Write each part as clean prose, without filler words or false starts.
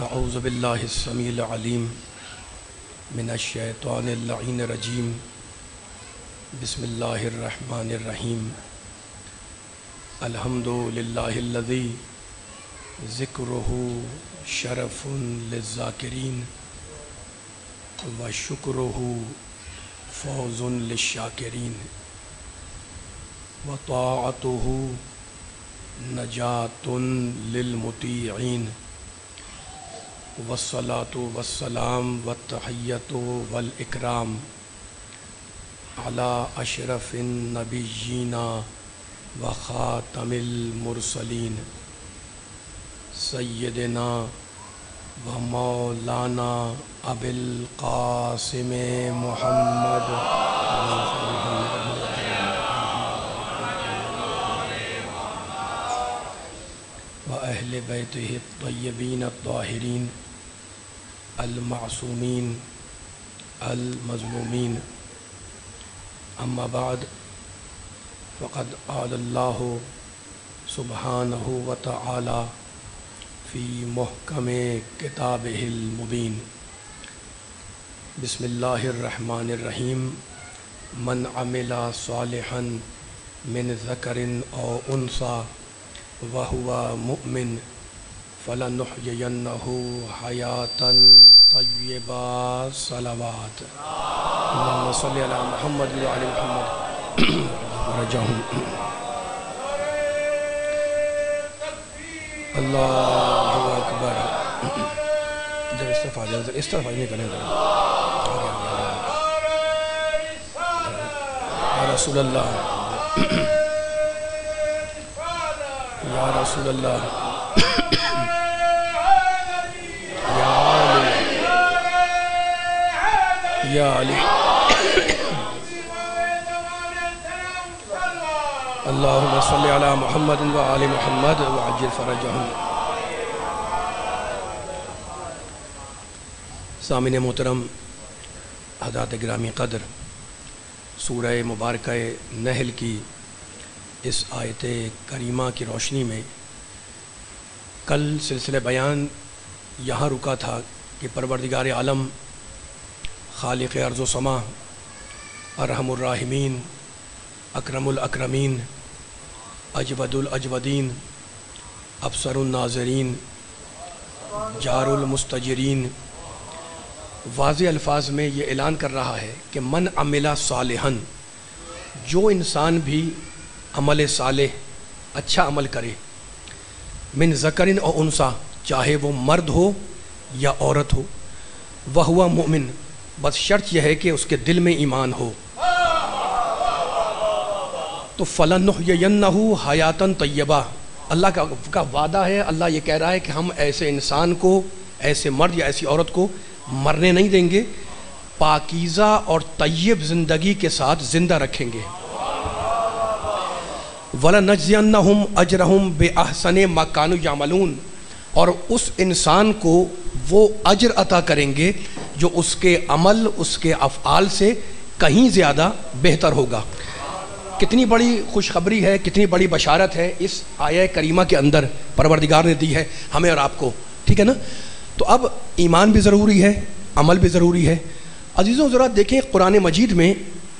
اعوذ باللہ السمیع العلیم من الشیطان اللعین الرجیم بسم اللہ الرحمن الرحیم الحمد للہ الذی ذکرہ شرف للذاکرین وشکرہ فوز للشاکرین وطاعتہ نجات للمطیعین والصلاة والسلام والتحیۃ والاکرام علی اشرف النبیین وخاتم المرسلین سیدنا و مولانا ابی القاسم محمد و اہل بیتہ الطیبین الطاہرین المعصومین المظلومین اما بعد فقد قال اللہ سبحانہ وتعالی فی محکم کتابہ المبین بسم اللہ الرحمن الرحیم من عمل صالحا من ذکر او انثی وہو مؤمن فلنحیینہ حیاتا طیبہ صلوات اللہم صلی علی محمد و علی محمد رجاہم اللہ اکبر ادھر اس طرف آجائیں اس طرف آجائیں کریں یا رسول اللہ یا رسول اللہ یا علی اللہم صلی علی محمد و آل محمد وعجل فرجہم۔ سامعین محترم، حضرات گرامی قدر، سورہ مبارکہ نحل کی اس آیت کریمہ کی روشنی میں کل سلسلہ بیان یہاں رکا تھا کہ پروردگار عالم خالق ارض و سما، ارحم الراحمین، اکرم الاکرمین، اجود الاجودین، ابصر الناظرین، جار المستجرین، واضح الفاظ میں یہ اعلان کر رہا ہے کہ من عمل صالحا، جو انسان بھی عمل صالح اچھا عمل کرے، من ذکر او انثی، چاہے وہ مرد ہو یا عورت ہو، وہو مؤمن، بس شرط یہ ہے کہ اس کے دل میں ایمان ہو، تو فلنحیینہ حیاتا طیبہ، اللہ کا وعدہ ہے، اللہ یہ کہہ رہا ہے کہ ہم ایسے انسان کو، ایسے مرد یا ایسی عورت کو مرنے نہیں دیں گے، پاکیزہ اور طیب زندگی کے ساتھ زندہ رکھیں گے۔ وَلَنَجْزِيَنَّهُمْ أَجْرَهُمْ بِأَحْسَنِ مَا كَانُوا يَعْمَلُونَ، اور اس انسان کو وہ اجر عطا کریں گے جو اس کے عمل، اس کے افعال سے کہیں زیادہ بہتر ہوگا۔ کتنی بڑی خوشخبری ہے، کتنی بڑی بشارت ہے اس آیہ کریمہ کے اندر پروردگار نے دی ہے ہمیں اور آپ کو، ٹھیک ہے نا؟ تو اب ایمان بھی ضروری ہے، عمل بھی ضروری ہے۔ عزیزوں ذرا دیکھیں قرآن مجید میں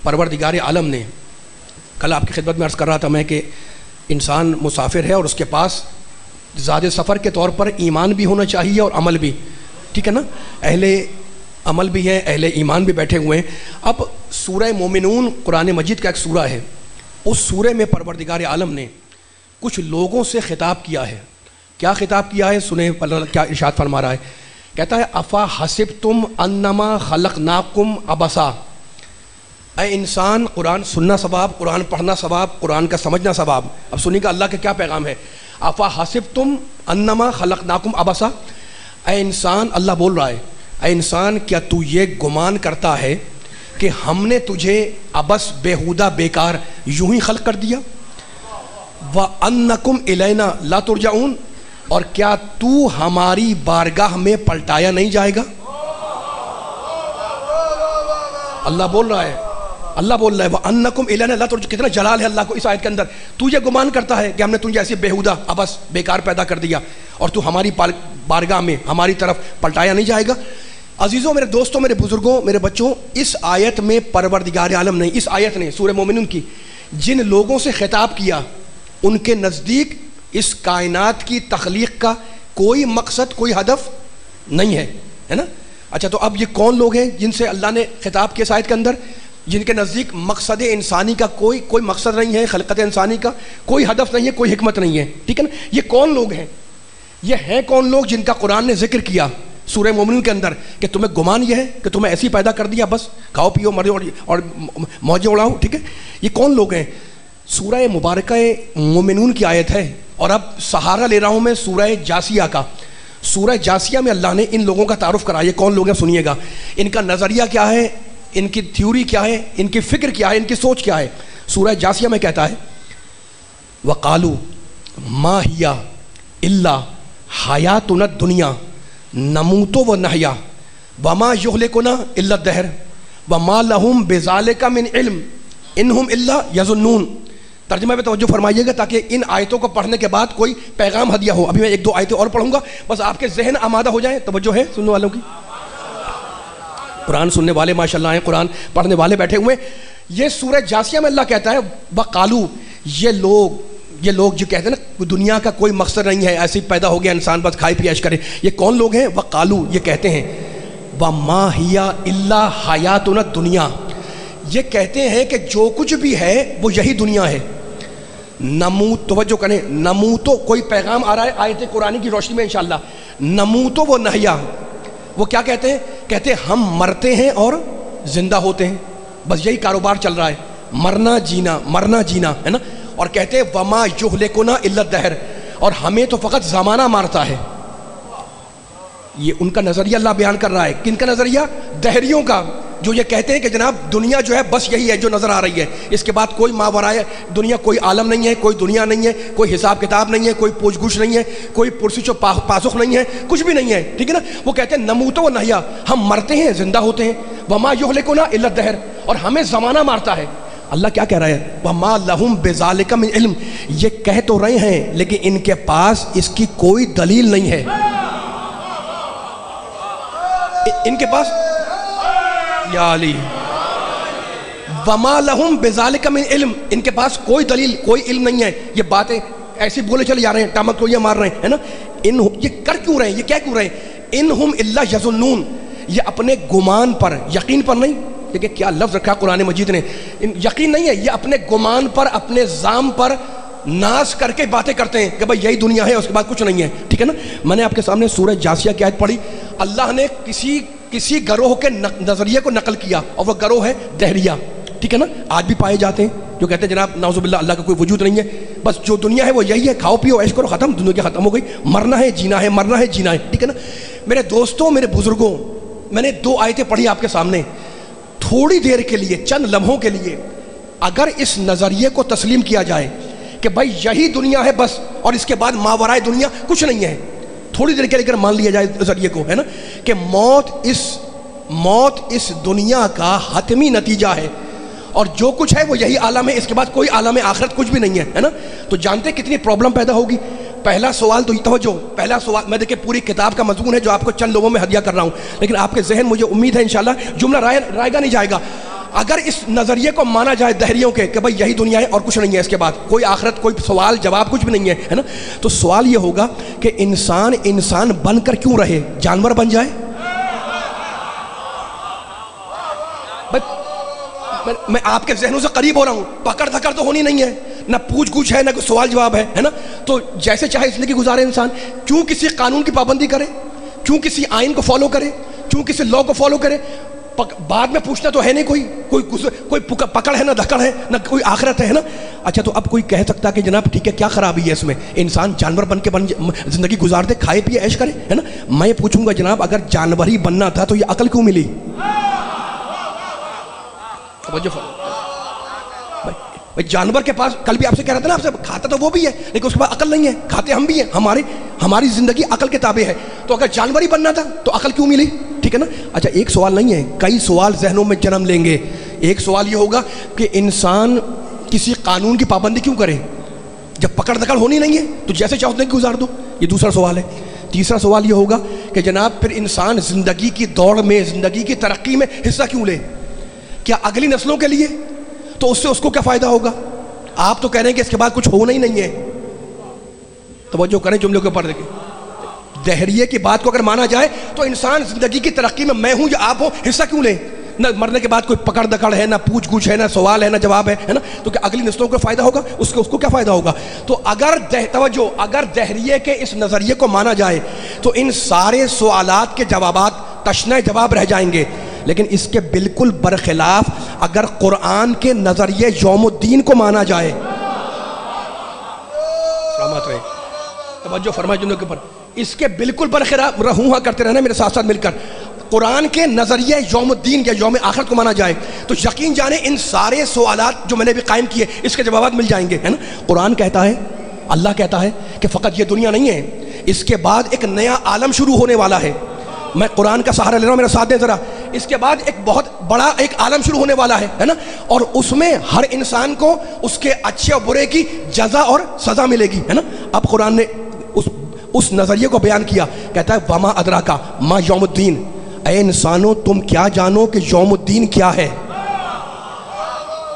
پروردگار عالم نے، کل آپ کی خدمت میں عرض کر رہا تھا میں کہ انسان مسافر ہے اور اس کے پاس زاد سفر کے طور پر ایمان بھی ہونا چاہیے اور عمل بھی، ٹھیک ہے نا؟ اہل عمل بھی ہیں، اہل ایمان بھی بیٹھے ہوئے ہیں۔ اب سورہ مومنون قرآن مجید کا ایک سورہ ہے، اس سورہ میں پروردگار عالم نے کچھ لوگوں سے خطاب کیا ہے۔ کیا خطاب کیا ہے سنیں کیا ارشاد فرما رہا ہے، کہتا ہے افا حسبتم انما خلقناکم عبثا، اے انسان، قرآن سننا ثواب، قرآن پڑھنا ثواب، قرآن کا سمجھنا ثواب۔ اب سنیے گا اللہ کا کیا پیغام ہے، افا حسبتم انما خلقناکم عبثا، اے انسان، اللہ بول رہا ہے، اے انسان کیا تو یہ گمان کرتا ہے کہ ہم نے تجھے عبث، بیہودہ، بیکار یوں ہی خلق کر دیا؟ وَأَنَّكُمْ إِلَيْنَا لَا تُرْجَعُونَ، اور کیا تو ہماری بارگاہ میں پلٹایا نہیں جائے گا؟ اللہ بول رہا ہے اللہ بول رہا ہے وَأَنَّكُمْ إِلَيْنَا لَا تُرْجَعُونَ، کتنا جلال ہے اللہ کو اس آیت کے اندر. تو یہ گمان کرتا ہے کہ ہم نے تجھے ایسی بیہودہ ابس بیکار پیدا کر دیا اور تو ہماری بارگاہ میں ہماری طرف پلٹایا نہیں جائے گا. عزیزوں، میرے دوستوں، میرے بزرگوں، میرے بچوں، اس آیت میں پروردگار عالم نے، اس آیت نے سورہ مومنون کی جن لوگوں سے خطاب کیا ان کے نزدیک اس کائنات کی تخلیق کا کوئی مقصد، کوئی ہدف نہیں ہے نا. اچھا، تو اب یہ کون لوگ ہیں جن سے اللہ نے خطاب کیا اس آیت کے اندر، جن کے نزدیک مقصد انسانی کا کوئی مقصد نہیں ہے، خلقت انسانی کا کوئی ہدف نہیں ہے، کوئی حکمت نہیں ہے، ٹھیک ہے نا. یہ کون لوگ ہیں؟ یہ ہیں کون لوگ جن کا قرآن نے ذکر کیا سورہ مومنون کے اندر کہ تمہیں گمان یہ ہے کہ تمہیں ایسی پیدا کر دیا بس کھاؤ پیو مرو اور موجیں اڑاؤ، ٹھیک ہے. یہ کون لوگ ہیں؟ سورہ مبارکہ مومنون کی آیت ہے. اور اب سہارا لے رہا ہوں میں سورہ جاسیہ کا. سورہ جاسیہ میں اللہ نے ان لوگوں کا تعارف کرایا. کون لوگ ہیں سنیے گا، ان کا نظریہ کیا ہے، ان کی تھیوری کیا ہے، ان کی فکر کیا ہے، ان کی سوچ کیا ہے. سورہ جاسیہ میں کہتا ہے وَقَالُوا مَا هِيَ إِلَّا حَيَاتُنَا الدُّنْيَا نَمُوتُ وَنَحْيَا وَمَا يُهْلِكُنَا إِلَّا الدَّهْرُ وَمَا لَهُم بِذَلِكَ مِنْ عِلْمٍ إِنْ هُمْ إِلَّا يَظُنُّونَ. ترجمہ پہ توجہ فرمائیے گا تاکہ ان آیتوں کو پڑھنے کے بعد کوئی پیغام ہدیہ ہو. ابھی میں ایک دو آیتیں اور پڑھوں گا، بس آپ کے ذہن آمادہ ہو جائیں. توجہ ہے سننے والوں کی؟ قرآن سننے والے ماشاءاللہ ہیں، قرآن پڑھنے والے بیٹھے ہوئے. یہ سورہ جاسیہ میں اللہ کہتا ہے وَقَالُوا، یہ لوگ جو کہتے ہیں نا دنیا کا کوئی مقصد نہیں ہے، ایسے پیدا ہو گیا انسان بس کھائے پیے عیش کرے. یہ کون لوگ ہیں؟ وَقَالُوا، یہ کہتے ہیں وَمَا هِيَ إِلَّا حَيَاتُنَا الدُّنْيَا، یہ کہتے ہیں کہ جو کچھ بھی ہے وہ یہی دنیا ہے. نموت، توجہ کریں، نموتو، کوئی پیغام آ رہا ہے آیت قرآن کی روشنی میں انشاءاللہ. نموتو و نحیا، وہ کیا کہتے ہیں؟ کہتے ہیں ہم مرتے ہیں اور زندہ ہوتے ہیں، بس یہی کاروبار چل رہا ہے، مرنا جینا ہے نا. اور کہتے ہیں وما یہلکنا الا الدہر، اور ہمیں تو فقط زمانہ مارتا ہے. یہ ان کا نظریہ اللہ بیان کر رہا ہے. کن کا نظریہ؟ دہریوں کا، جو یہ کہتے ہیں کہ جناب دنیا جو ہے بس یہی ہے جو نظر آ رہی ہے، اس کے بعد کوئی ماورائے دنیا، کوئی عالم نہیں ہے، کوئی دنیا نہیں ہے، کوئی حساب کتاب نہیں ہے، کوئی پوچھ گچھ نہیں ہے، کوئی پرسش و پاسخ نہیں ہے، کچھ بھی نہیں ہے، ٹھیک ہے نا. وہ کہتے ہیں نموت و نحیا، ہم مرتے ہیں زندہ ہوتے ہیں، وما یہلکنا الا الدہر، اور ہمیں زمانہ مارتا ہے. اللہ کیا کہہ رہا ہے؟ وما لہم بذالک من علم، یہ کہہ تو رہے ہیں لیکن ان کے پاس اس کی کوئی دلیل نہیں ہے. ان کے پاس یا علی وما لہم بذالک من علم، ان کے پاس کوئی دلیل، کوئی علم نہیں ہے. یہ باتیں ایسی بولے چلے جا رہے ہیں، ٹامک تو یہ مار رہے ہیں، ہے نا. یہ کر کیوں رہے ہیں، یہ کیا کیوں رہے ہیں؟ انہم الا یظنون، یہ اپنے گمان پر، یقین پر نہیں. دیکھیں کیا لفظ رکھا قرآن مجید نے، یقین نہیں ہے، یہ اپنے گمان پر، اپنے زام پر ناز کر کے باتیں کرتے ہیں کہ بھائی یہی دنیا ہے، اس کے بعد کچھ نہیں ہے، ٹھیک ہے نا. میں نے آپ کے سامنے سورہ جاسیہ کی آیت پڑھی. اللہ نے کسی گروہ کے نظریے کو نقل کیا، اور وہ گروہ ہے دہریہ، ٹھیک ہے نا. آج بھی پائے جاتے ہیں جو کہتے ہیں جناب نعوذ باللہ اللہ کا کوئی وجود نہیں ہے، بس جو دنیا ہے وہ یہی ہے، کھاؤ پیو عیش کرو، ختم، دنیا ختم ہو گئی، مرنا ہے جینا ہے، مرنا ہے جینا ہے، ٹھیک ہے نا. میرے دوستوں، میرے بزرگوں، میں نے دو آیتیں پڑھی آپ کے سامنے. تھوڑی دیر کے لیے، چند لمحوں کے لیے اگر اس نظریے کو تسلیم کیا جائے کہ بھائی یہی دنیا ہے بس، اور اس کے بعد ماورائے دنیا کچھ نہیں ہے، تھوڑی دیر کے لیے اگر مان لیا جائے نظریے کو، ہے نا، کہ موت اس دنیا کا حتمی نتیجہ ہے، اور جو کچھ ہے وہ یہی عالم ہے، اس کے بعد کوئی عالم آخرت کچھ بھی نہیں ہے، ہے نا. تو جانتے کتنی پرابلم پیدا ہوگی. پہلا سوال تو توجہ، پہلا سوال، میں دیکھیں پوری کتاب کا مضمون ہے جو آپ کو چند لوگوں میں ہدیہ کر رہا ہوں، لیکن آپ کے ذہن مجھے امید ہے انشاءاللہ جملہ رائے گا نہیں جائے گا. اگر اس نظریے کو مانا جائے دہریوں کے کہ بھائی یہی دنیا ہے اور کچھ نہیں ہے، اس کے بعد کوئی آخرت، کوئی سوال جواب کچھ بھی نہیں ہے نا. تو سوال یہ ہوگا کہ انسان بن کر کیوں رہے، جانور بن جائے. میں آپ کے ذہنوں سے قریب ہو رہا ہوں، پکڑ دھکڑ تو ہونی نہیں ہے، نہ پوچھ گچھ ہے، نہ کوئی سوال جواب ہے نا. تو جیسے چاہے زندگی گزارے انسان. کیوں کسی قانون کی پابندی کرے، کیوں کسی آئین کو فالو کرے، کیوں کسی لا کو فالو کرے. بعد میں پوچھنا تو ہے نہیں، کوئی پکڑ ہے، نہ دھکڑ ہے، نہ کوئی آخرت ہے نا. اچھا تو اب کوئی کہہ سکتا کہ جناب ٹھیک ہے کیا خرابی ہے اس میں، انسان جانور بن کے زندگی گزار دے، کھائے پیے عیش کرے، ہے نا. میں پوچھوں گا جناب اگر جانور ہی بننا تھا تو یہ عقل کیوں ملی؟ جانور کے پاس، کل بھی آپ سے کہہ رہا تھا نا، آپ سے کھاتا تو وہ بھی ہے لیکن اس کے پاس عقل نہیں ہے، کھاتے ہم بھی ہیں، ہماری زندگی عقل کے تابع ہے. تو اگر جانور ہی بننا تھا تو عقل کیوں ملی، ٹھیک ہے نا. اچھا ایک سوال نہیں ہے، کئی سوال ذہنوں میں جنم لیں گے. ایک سوال یہ ہوگا کہ انسان کسی قانون کی پابندی کیوں کرے جب پکڑ دکڑ ہونی نہیں ہے تو جیسے چاہو نہیں گزار دو. یہ دوسرا سوال ہے. تیسرا سوال یہ ہوگا کہ جناب پھر انسان زندگی کی دوڑ میں، زندگی کی ترقی میں حصہ کیوں لے؟ کیا اگلی نسلوں کے لیے؟ تو اس سے اس کو کیا فائدہ ہوگا؟ آپ تو کہہ رہے ہیں کہ اس کے بعد کچھ ہونا ہی نہیں ہے. توجہ کریں جملے کے اوپر. دیکھیں دہریے کی بات کو اگر مانا جائے تو انسان زندگی کی ترقی میں ہوں یا آپ ہوں حصہ کیوں لیں؟ نہ مرنے کے بعد کوئی پکڑ دکڑ ہے، نہ پوچھ گچھ ہے، نہ سوال ہے، نہ جواب ہے نا. تو کیا اگلی نسلوں کو فائدہ ہوگا؟ اس کو کیا فائدہ ہوگا؟ تو اگر دہریے کے اس نظریے کو مانا جائے تو ان سارے سوالات کے جوابات تشنہ جواب رہ جائیں گے. لیکن اس کے بالکل برخلاف اگر قرآن کے نظریے یوم الدین کو مانا جائے، سلامت رہے، توجہ فرمائے جنوں کے اوپر، اس کے بالکل برخلاف رہوں کرتے رہنا میرے ساتھ ساتھ مل کر. قرآن کے نظریے یوم الدین یا یوم آخرت کو مانا جائے تو یقین جانے ان سارے سوالات جو میں نے بھی قائم کیے اس کے جوابات مل جائیں گے، ہے نا. قرآن کہتا ہے، اللہ کہتا ہے کہ فقط یہ دنیا نہیں ہے، اس کے بعد ایک نیا عالم شروع ہونے والا ہے. میں قرآن کا سہارا لے رہا ہوں، میرا ساتھ دیں ذرا. اس کے بعد ایک بہت بڑا ایک عالم شروع ہونے والا ہے نا. اور اس میں ہر انسان کو اس کے اچھے اور برے کی جزا اور سزا ملے گی، ہے نا. اب قرآن نے اس نظریے کو بیان کیا، کہتا ہے وما ادراکا ما یوم الدین، اے انسانوں تم کیا جانو کہ یوم الدین کیا ہے.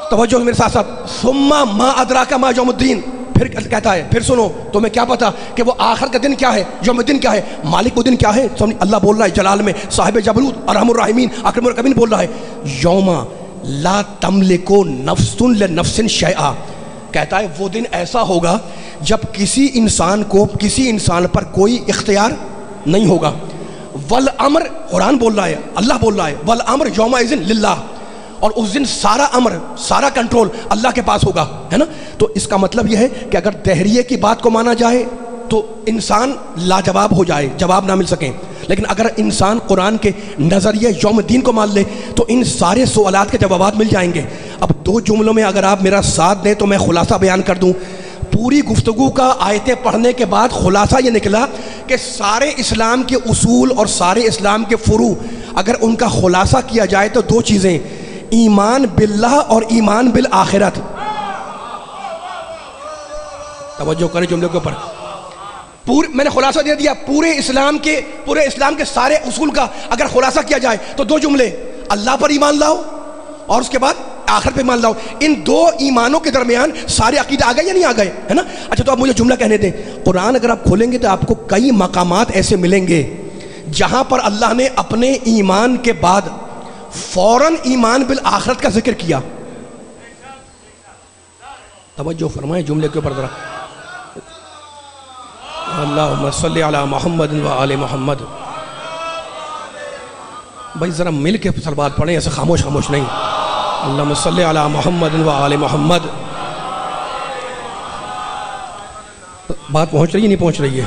توجہ میرے ساتھ ساتھ، ثم ما ادراکا ما یوم الدین، پھر کہتا ہے پھر سنو تمہیں کیا پتا کہ وہ آخر کا دن کیا ہے، یوم الدین کیا ہے، مالک وہ دن کیا ہے. اللہ بول رہا ہے جلال میں، صاحب جبروت ارحم الراحمین اکرم الاکرمین بول رہا ہے یوم لا تملک نفس لنفس شیئا. کہتا ہے وہ دن ایسا ہوگا جب کسی انسان پر کوئی اختیار نہیں ہوگا. والامر، قرآن بول رہا ہے، اللہ بول رہا ہے والامر یومئذ للہ، اور اس دن سارا امر، سارا کنٹرول اللہ کے پاس ہوگا، ہے نا. تو اس کا مطلب یہ ہے کہ اگر دہریے کی بات کو مانا جائے تو انسان لاجواب ہو جائے، جواب نہ مل سکیں. لیکن اگر انسان قرآن کے نظریے یوم الدین کو مان لے تو ان سارے سوالات کے جوابات مل جائیں گے. اب دو جملوں میں اگر آپ میرا ساتھ دیں تو میں خلاصہ بیان کر دوں. پوری گفتگو کا آیتیں پڑھنے کے بعد خلاصہ یہ نکلا کہ سارے اسلام کے اصول اور سارے اسلام کے فروع اگر ان کا خلاصہ کیا جائے تو دو چیزیں، ایمان باللہ اور ایمان بالآخرت. توجہ کریں جملے کے اوپر. میں نے خلاصہ دے دیا پورے اسلام کے سارے اصول کا اگر خلاصہ کیا جائے تو دو جملے، اللہ پر ایمان لاؤ اور اس کے بعد آخر پہ ایمان لاؤ. ان دو ایمانوں کے درمیان سارے عقیدے آ گئے یا نہیں آ گئے، ہے نا. اچھا تو آپ مجھے جملہ کہنے دیں. قرآن اگر آپ کھولیں گے تو آپ کو کئی مقامات ایسے ملیں گے جہاں پر اللہ نے اپنے ایمان کے بعد فوراً ایمان بالآخرت کا ذکر کیا. توجہ فرمائیں جملے کے اوپر ذرا. اللہم صلی علی محمد و آل محمد. بھائی ذرا مل کے صلوات پڑھیں، ایسے خاموش نہیں. اللہم صلی علی محمد و آل محمد. بات پہنچ رہی ہے نہیں پہنچ رہی ہے؟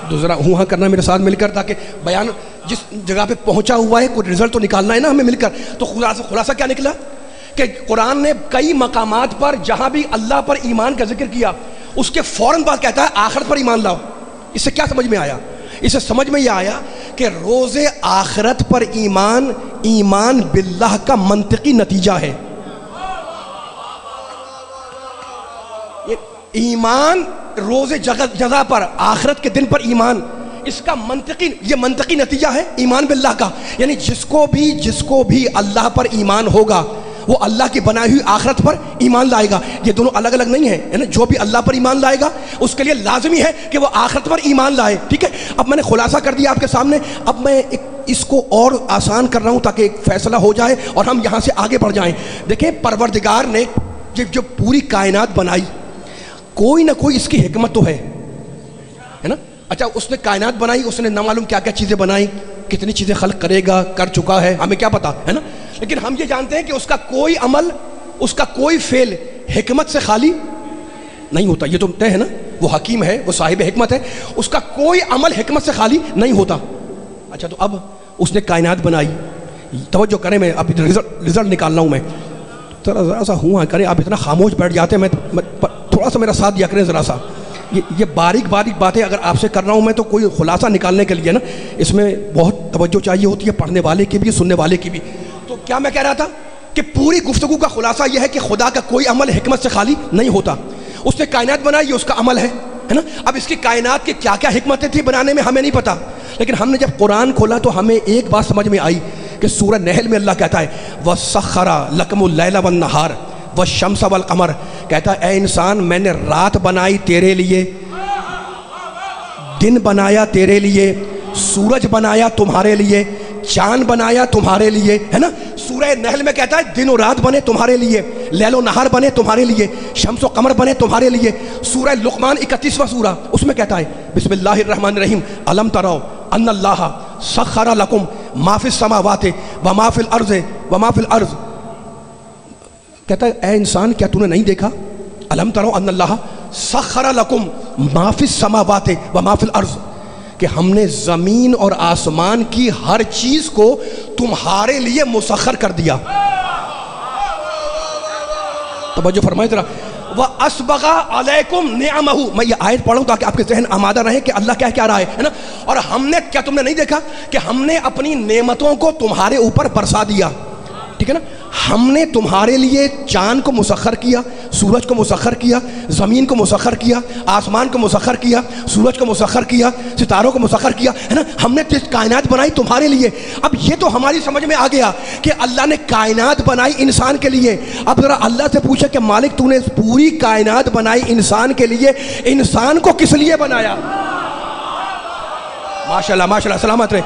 تو ذرا ہاں کرنا میرے ساتھ مل کر، تاکہ بیان جس جگہ پہ پہنچا ہوا ہے کوئی رزلٹ تو نکالنا ہے نا ہمیں مل کر. تو خلاصہ کیا نکلا کہ قرآن نے کئی مقامات پر جہاں بھی اللہ پر ایمان کا ذکر کیا اس کے فوراً بعد کہتا ہے آخرت پر ایمان لاؤ. اس سے کیا سمجھ میں آیا؟ اس سے سمجھ میں یہ آیا کہ روز آخرت پر ایمان باللہ کا منطقی نتیجہ ہے. ایمان روز جزا پر، آخرت کے دن پر ایمان، اس کا منطقی نتیجہ ہے ایمان باللہ کا. یعنی جس کو بھی اللہ پر ایمان ہوگا وہ اللہ کی بنائی ہوئی آخرت پر ایمان لائے گا. یہ دونوں الگ الگ نہیں ہیں. جو بھی اللہ پر ایمان لائے گا اس کے لیے لازمی ہے کہ وہ آخرت پر ایمان لائے. ٹھیک ہے. اب میں نے خلاصہ کر دیا آپ کے سامنے. اب میں اس کو اور آسان کر رہا ہوں تاکہ ایک فیصلہ ہو جائے اور ہم یہاں سے آگے بڑھ جائیں. دیکھیں پروردگار نے جو پوری کائنات بنائی کوئی نہ کوئی اس کی حکمت تو ہے نا. اچھا اس نے کائنات بنائی، اس نے نہ معلوم کیا کیا چیزیں بنائی، کتنی چیزیں خلق کرے گا، کر چکا ہے، ہمیں کیا پتا ہے نا. لیکن ہم یہ جانتے ہیں کہ اس کا کوئی عمل، اس کا کوئی فعل حکمت سے خالی نہیں ہوتا. یہ تو طے ہے نا. وہ حکیم ہے، وہ صاحب حکمت ہے، اس کا کوئی عمل حکمت سے خالی نہیں ہوتا. اچھا تو اب اس نے کائنات بنائی. توجہ کریں، میں اب رزلٹ نکال رہا ہوں. میں ذرا سا ہوں کریں، آپ اتنا خاموش بیٹھ جاتے ہیں. میں تھوڑا سا میرا ساتھ دیا کریں ذرا سا. یہ باریک باتیں اگر آپ سے کر رہا ہوں میں تو کوئی خلاصہ نکالنے کے لیے نا اس میں بہت توجہ چاہیے ہوتی ہے، پڑھنے والے کی بھی سننے والے کی بھی. تو کیا میں کہہ رہا تھا کہ پوری گفتگو کا خلاصہ یہ ہے کہ خدا کا کوئی عمل حکمت سے خالی نہیں ہوتا. اس نے کائنات بنائی، یہ اس کا عمل ہے نا. اب اس کی کائنات کی کیا کیا حکمتیں تھیں بنانے میں ہمیں نہیں پتا، لیکن ہم نے جب قرآن کھولا تو ہمیں ایک بات سمجھ میں آئی کہ سورہ نحل میں اللہ کہتا ہے وَسَخَّرَ لَكُمُ اللَّيْلَ وَالنَّهَارَ وَالشَّمْسَ وَالْقَمَرَ، کہتا ہے اے انسان میں نے رات بنائی تیرے لیے، دن بنایا تیرے لیے، سورج بنایا تمہارے لیے، چاند بنایا تمہارے لیے، ہے نا. سورہ نحل میں کہتا ہے دن و رات بنے تمہارے لیے، لیل و نہار بنے تمہارے لیے، شمس و قمر بنے تمہارے لیے. سورہ لقمان 31واں سورہ، اس میں کہتا ہے بسم اللہ الرحمن الرحیم الم تروا ان اللہ سخر لکم ما فی السماوات وما فی الارض وما فی الارض، کہتا ہے اے انسان کیا تو نے نہیں دیکھا، الم تروا ان اللہ سخر لکم ما فی السماوات وما فی الارض، کہ ہم نے زمین اور آسمان کی ہر چیز کو تمہارے لیے مسخر کر دیا. توجہ فرمائے ذرا. وَأَسْبَغَ عَلَيْكُمْ نِعَمَهُ، میں یہ آیت پڑھوں تاکہ آپ کے ذہن آمادہ رہے کہ اللہ کیا رہا ہے نا. اور ہم نے کیا تم نے نہیں دیکھا کہ ہم نے اپنی نعمتوں کو تمہارے اوپر برسا دیا، ٹھیک ہے نا. ہم نے تمہارے لیے چاند کو مسخر کیا، سورج کو مسخر کیا، زمین کو مسخر کیا، آسمان کو مسخر کیا، سورج کو مسخر کیا، ستاروں کو مسخر کیا، ہے نا. ہم نے کائنات بنائی تمہارے لیے. اب یہ تو ہماری سمجھ میں آ گیا کہ اللہ نے کائنات بنائی انسان کے لیے. اب ذرا اللہ سے پوچھے کہ مالک تو نے پوری کائنات بنائی انسان کے لیے، انسان کو کس لیے بنایا؟ ماشاءاللہ ماشاءاللہ، سلامت رہے.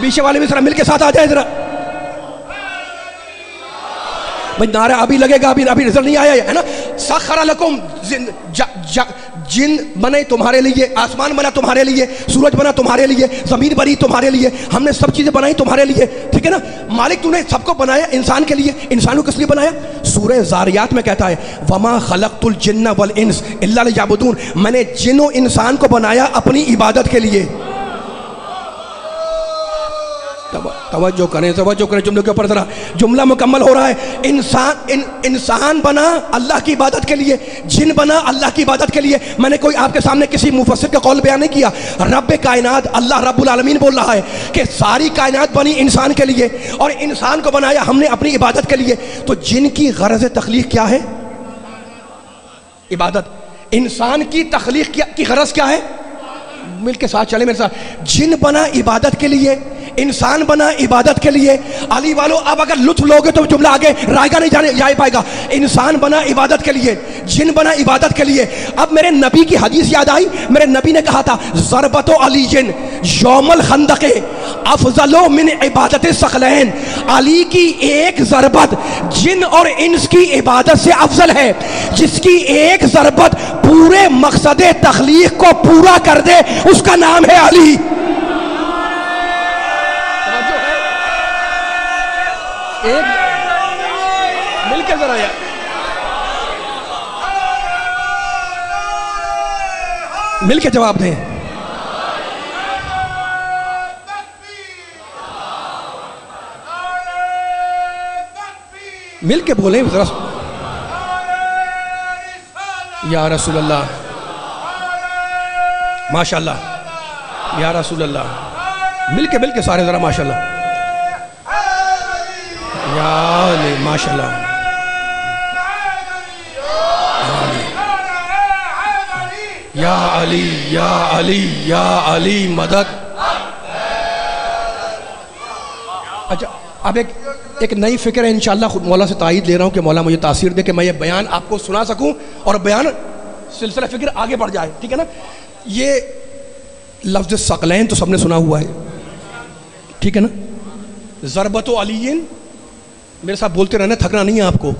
پیچھے والے بھی ذرا مل کے ساتھ آ جائے ذرا. بھائی نعرہ ابھی لگے گا، ابھی نظر نہیں آیا ہے نا. سخر لکم، جن بنے تمہارے لیے، آسمان بنا تمہارے لیے، سورج بنا تمہارے لیے، زمین بنی تمہارے لیے، ہم نے سب چیزیں بنائی تمہارے لیے، ٹھیک ہے نا. مالک تو نے سب کو بنایا انسان کے لیے. انسان کو کس لیے بنایا؟ سورہ زاریات میں کہتا ہے وما خلقت الجن والانس الا لیعبدون، میں نے جن و انسان کو بنایا اپنی عبادت کے لیے. توجہ کریں جملے کے اوپر ذرا. جملہ مکمل ہو رہا ہے. انسان بنا اللہ کی عبادت کے لیے، جن بنا اللہ کی عبادت کے لیے. میں نے کوئی آپ کے سامنے کسی مفسر کا قول بیان نہیں کیا. رب کائنات اللہ رب العالمین بول رہا ہے کہ ساری کائنات بنی انسان کے لیے اور انسان کو بنایا ہم نے اپنی عبادت کے لیے. تو جن کی غرض تخلیق کیا ہے؟ عبادت. انسان کی تخلیق کی غرض کیا ہے؟ مل کے ساتھ چلے میرے ساتھ. جن بنا عبادت کے لیے، انسان بنا عبادت کے لیے. علی والو اب اگر لطف لوگے تو جملہ آگے رائے گا نہیں جا پائے گا. انسان بنا عبادت کے لیے، جن بنا عبادت کے لیے. اب میرے نبی کی حدیث یاد آئی. میرے نبی نے کہا تھا ضربت علی یوم الخندق افضل من عبادت الثقلین، علی کی ایک ضربت جن اور انس کی عبادت سے افضل ہے. جس کی ایک ضربت پورے مقصد تخلیق کو پورا کر دے اس کا نام ہے علی. ایک مل کے ذرا یار مل کے جواب دیں. مل کے بولیں ذرا. یا رسول اللہ، ماشاء اللہ، یا رسول اللہ. مل کے سارے ذرا ماشاء اللہ. یا علی ماشاء اللہ، یا علی یا علی یا علی مدد. اچھا اب ایک نئی فکر ہے انشاءاللہ. خود مولا سے تائید لے رہا ہوں کہ مولا مجھے تاثیر دے کہ میں یہ بیان آپ کو سنا سکوں اور بیان سلسلہ فکر آگے بڑھ جائے، ٹھیک ہے نا. یہ لفظ ثقلین تو سب نے سنا ہوا ہے، ٹھیک ہے نا. ضربت و علیین، میرے ساتھ بولتے رہنا، تھکنا نہیں ہے آپ کو.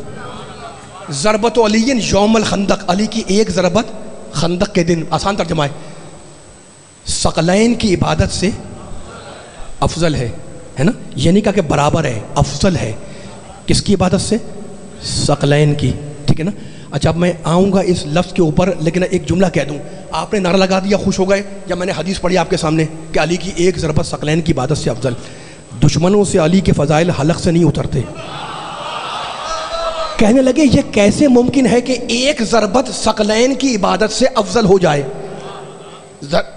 ضربت و علیین یوم الخندق، علی کی ایک ضربت خندق کے دن. آسان ترجمہ ہے ثقلین کی عبادت سے افضل ہے نا. یہ نہیں کہا کہ برابر ہے، افضل ہے. کس کی عبادت سے؟ ثقلین کی، ٹھیک ہے نا. اچھا اب میں آؤں گا اس لفظ کے اوپر، لیکن ایک جملہ کہہ دوں. آپ نے نعرہ لگا دیا، خوش ہو گئے جب میں نے حدیث پڑھی آپ کے سامنے کہ علی کی ایک ضربت ثقلین کی عبادت سے افضل. دشمنوں سے علی کے فضائل حلق سے نہیں اترتے. کہنے لگے یہ کیسے ممکن ہے کہ ایک ضربت ثقلین کی عبادت سے افضل ہو جائے؟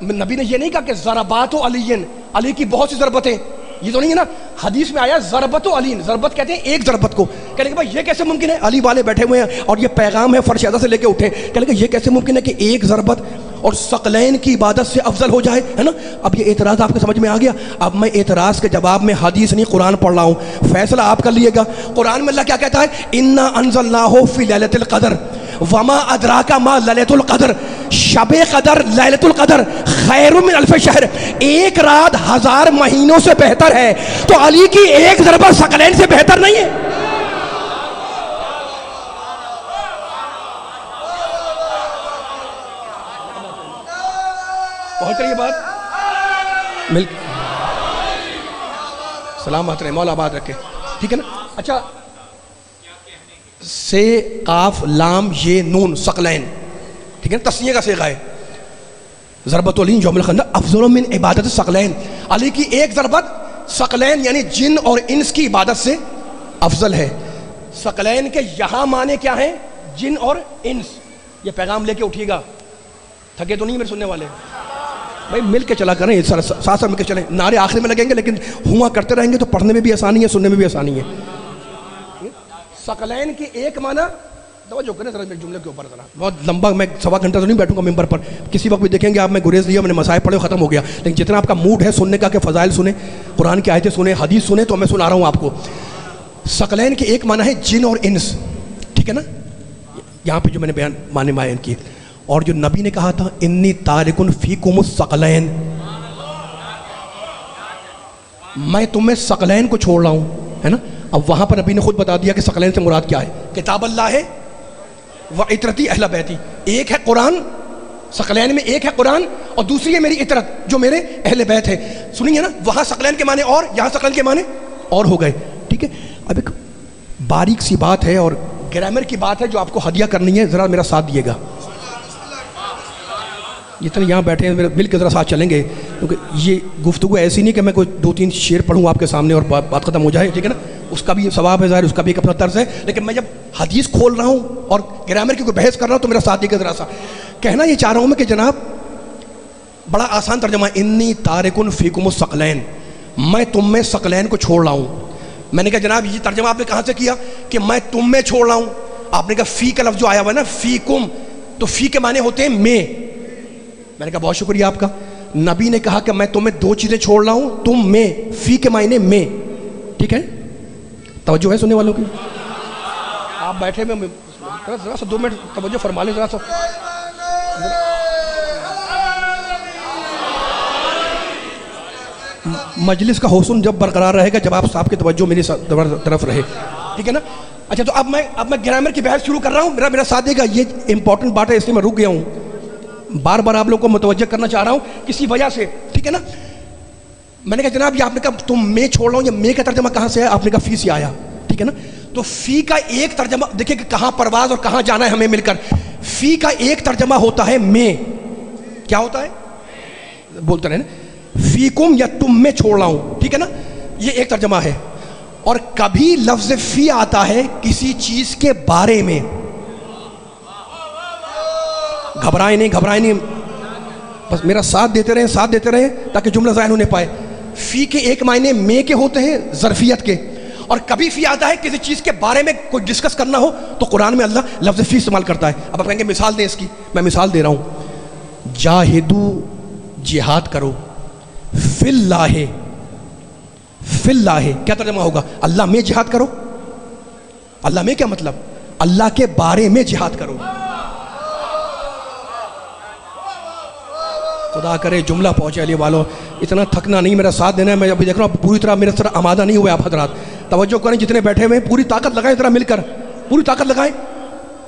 نبی نے یہ نہیں کہا کہ ضربات و علی، علی کی بہت سی ضربتیں، یہ تو نہیں ہے نا. حدیث میں آیا ضربت و علین, ضربت کہتے ہیں ایک ضربت کو. کہنے کہ بھائی یہ کیسے ممکن ہے, علی والے بیٹھے ہوئے ہیں اور یہ پیغام ہے فرش اعظم سے لے کے اٹھے. کہنے کہ یہ کیسے ممکن ہے کہ ایک ضربت اور ثقلین کی عبادت سے افضل ہو جائے, ہے نا. اب یہ اعتراض آپ کے سمجھ میں آ گیا. اب میں اعتراض کے جواب میں حدیث نہیں قرآن پڑھ رہا ہوں, فیصلہ آپ کر لیے گا. قرآن میں اللہ کیا کہتا ہے, انا انزلناہ فی لیلۃ القدر وما ادراک ما لیلۃ القدر, شب قدر لیلۃ القدر خیر من الف شہر, ایک رات 1000 مہینوں سے بہتر ہے. تو علی کی ایک ضربت ثقلین سے بہتر نہیں ہے؟ پہنچ رہی ہے بات مل سلام بات رہے, مولا آباد رکھے, ٹھیک ہے نا. اچھا, سے قاف لام یہ نون ثقلین, ٹھیک ہے نا, تسنیہ کا صیغہ ہے. ضربت العین یوم الخندق افضل من عبادت ثقلین, علی کی ایک ضربت ثقلین یعنی جن اور انس کی عبادت سے افضل ہے. ثقلین کے یہاں معنی کیا ہیں, جن اور انس. یہ پیغام لے کے اٹھیے گا, تھکے تو نہیں میرے سننے والے بھائی, مل کے چلا کریں, ساتھ ساتھ مل کے چلیں. نعرے آخر میں لگیں گے لیکن ہوا کرتے رہیں گے تو پڑھنے میں بھی آسانی ہے, سننے میں بھی آسانی ہے. ثقلین کی ایک معنی, توجہ کریں ذرا میرے جملے کے اوپر, ذرا بہت لمبا, میں سوا گھنٹہ تو نہیں بیٹھوں گا ممبر پر. کسی وقت بھی دیکھیں گے آپ, میں گریز لیا, میں نے مسائل پڑھے, ختم ہو گیا. لیکن جتنا آپ کا موڈ ہے سننے کا کہ فضائل سنیں, قرآن کی آیتیں سنیں, حدیث سنیں, تو میں سنا رہا ہوں آپ کو. ثقلین کی ایک معنی ہے جن اور انس, ٹھیک ہے نا. یہاں پہ جو میں نے بیان معنی بیان کی, اور جو نبی نے کہا تھا انی تارکن فیکم الثقلین, میں تمہیں ثقلین کو چھوڑ رہا ہوں, ہے نا. اب وہاں پر نبی نے خود بتا دیا کہ ثقلین سے مراد کیا ہے. کتاب اللہ ہے و عطرتی اہل بیتی, ایک ہے قرآن, ثقلین میں ایک ہے قرآن اور دوسری ہے میری عطرت جو میرے اہل بیت ہے. سنیے نا, وہاں ثقلین کے معنی اور یہاں ثقلین کے معنی اور ہو گئے, ٹھیک ہے. اب ایک باریک سی بات ہے اور گرامر کی بات ہے جو آپ کو ہدیہ کرنی ہے, ذرا میرا ساتھ دیے گا. جتنے یہاں بیٹھے ہیں مل کے ذرا ساتھ چلیں گے, کیونکہ یہ گفتگو ایسی نہیں کہ میں کوئی 2-3 شعر پڑھوں آپ کے سامنے اور بات ختم ہو جائے, ٹھیک ہے نا. اس کا بھی ثواب ہے ظاہر, اس کا بھی ایک اپنا طرز ہے. لیکن میں جب حدیث کھول رہا ہوں اور گرامر کی کوئی بحث کر رہا ہوں تو میرا ساتھ دے کے ذرا سا کہنا یہ چاہ رہا ہوں میں کہ جناب بڑا آسان ترجمہ, انی تارکن فیکم الثقلین, میں تم میں ثقلین کو چھوڑ رہا ہوں. میں نے کہا جناب یہ ترجمہ آپ نے کہاں سے کیا کہ میں تم میں چھوڑ رہا ہوں؟ آپ نے کہا فی کا لفظ جو آیا ہوا ہے نا فیکم, تو فی کے معنی ہوتے ہیں میں. میں نے کہا بہت شکریہ آپ کا. نبی نے کہا کہ میں تمہیں 2 چیزیں چھوڑ رہا ہوں, تم میں, فی کے معنی میں, ٹھیک ہے. توجہ ہے سننے والوں کی؟ آپ بیٹھے میں ذرا سا 2 منٹ توجہ فرما لیں ذرا سا. مجلس کا حسن جب برقرار رہے گا جب آپ صاحب کی توجہ میری طرف رہے, ٹھیک ہے نا. اچھا, تو اب میں گرامر کی بحث شروع کر رہا ہوں, میرا ساتھ دے گا. یہ امپورٹنٹ بات ہے, اس لیے میں رک گیا ہوں, بار بار آپ لوگوں کو متوجہ کرنا چاہ رہا ہوں کسی وجہ سے, ٹھیک ہے نا. میں نے کہا جناب یہ آپ نے کہا تم میں چھوڑ رہا ہوں, یہ میں کا ترجمہ کہاں سے ہے؟ آپ نے کہا فی سے آیا, ٹھیک ہے نا. تو فی کا ایک ترجمہ دیکھیں کہ کہاں پرواز اور کہاں جانا ہے ہمیں مل کر. فی کا ایک ترجمہ ہوتا ہے میں, کیا ہوتا ہے بولتے رہے نا, فیکم یا تم میں چھوڑ رہا ہوں, ٹھیک ہے نا. یہ ایک ترجمہ ہے. اور کبھی لفظ فی آتا ہے کسی چیز کے بارے میں. گھبرائیں نہیں, بس میرا ساتھ دیتے رہیں تاکہ جملہ ذہن ہونے پائے. فی کے ایک معنی میں کے ہوتے ہیں, ظرفیت کے, اور کبھی فی آتا ہے کسی چیز کے بارے میں کوئی ڈسکس کرنا ہو تو قرآن میں اللہ لفظ فی استعمال کرتا ہے. اب آپ کہیں گے مثال دیں اس کی, میں مثال دے رہا ہوں. جاہدو, جہاد کرو, فی اللہ, کیا ترجمہ ہوگا؟ اللہ میں جہاد کرو. اللہ میں کیا مطلب؟ اللہ کے بارے میں جہاد کرو. خدا کرے جملہ پہنچے علی والوں, اتنا تھکنا نہیں, میرا ساتھ دینا ہے. میں ابھی دیکھ رہا ہوں پوری طرح میرے طرح آمادہ نہیں ہوئے آپ حضرات. توجہ کریں جتنے بیٹھے ہوئے, پوری طاقت لگائیں ذرا مل کر, پوری طاقت لگائیں.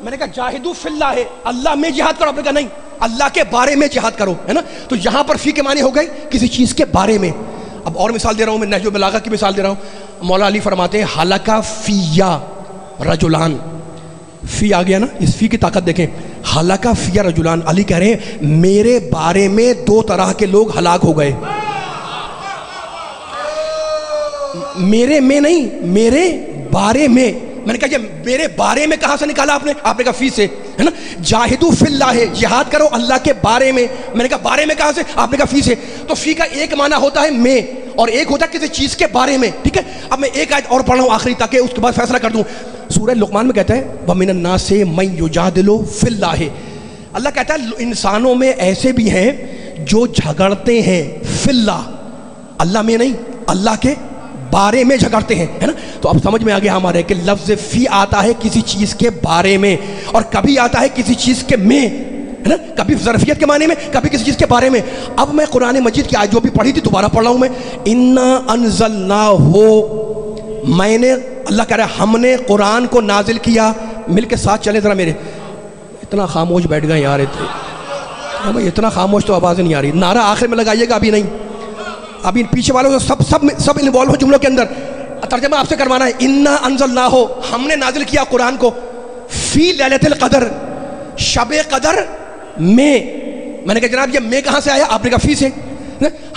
میں نے کہا جاہدو فی اللہ, اللہ میں جہاد کرو. آپ نے کہا نہیں, اللہ کے بارے میں جہاد کرو, ہے نا. تو یہاں پر فی کے معنی ہو گئے کسی چیز کے بارے میں. اب اور مثال دے رہا ہوں میں, نہج البلاغہ کی مثال دے رہا ہوں. مولا علی فرماتے ہیں حلقہ فیا رجلان, فی آ گیا نا, اس فی کی طاقت دیکھیں. حلقہ فیا رجلان, علی کہہ رہے ہیں میرے بارے میں 2 طرح کے لوگ ہلاک ہو گئے. میرے میں نہیں, میرے بارے میں. میں نے کہا یہ میرے بارے میں کہاں سے نکالا آپ نے؟ آپ نے کہا فی سے, ہے نا. جاہدو فی اللہ, جہاد کرو اللہ کے بارے میں. میں نے کہا بارے میں کہاں سے؟ آپ نے کہا فی سے. تو فی کا ایک معنی ہوتا ہے میں, اور ایک ہوتا ہے کسی چیز کے بارے میں. ٹھیک ہے, اب میں ایک آیت اور پڑھ رہا ہوں آخری تاکہ اس کے بعد فیصلہ کر دوں. سورہ لقمان میں کہتا ہے وَمِنَ النَّاسِ مَن يُجَادِلُ فِي اللَّهِ. اللہ کہتا ہے انسانوں میں ایسے بھی ہیں جو جھگڑتے ہیں فی اللہ, اللہ میں نہیں, اللہ کے بارے میں جھگڑتے ہیں, ہے نا. تو اب سمجھ میں آ گیا ہمارے کہ لفظ فی آتا ہے کسی چیز کے بارے میں, اور کبھی آتا ہے کسی چیز کے میں, ہے نا, کبھی ظرفیت کے معنی میں, کبھی کسی چیز کے بارے میں. اب میں قرآن مجید کی آیت جو بھی پڑھی تھی دوبارہ پڑھ رہا ہوں میں. انا انزلناہ, میں نے, اللہ کہہ رہا ہے ہم نے قرآن کو نازل کیا. مل کے ساتھ چلیں ذرا میرے. اتنا خاموش بیٹھ گئے یار, اتنا خاموش تو آواز نہیں آ رہی. نعرہ آخر میں لگائیے گا, ابھی نہیں, ابھی پیچھے والوں سب انوالو ہو جملوں کے اندر. ترجمہ آپ سے کروانا ہے. انا انزلناہ, ہم نے نازل کیا قرآن کو, فی لیلۃ القدر, شب قدر میں. میں نے کہا جناب یہ میں کہاں سے آیا؟ آپ نے کہا فی سے.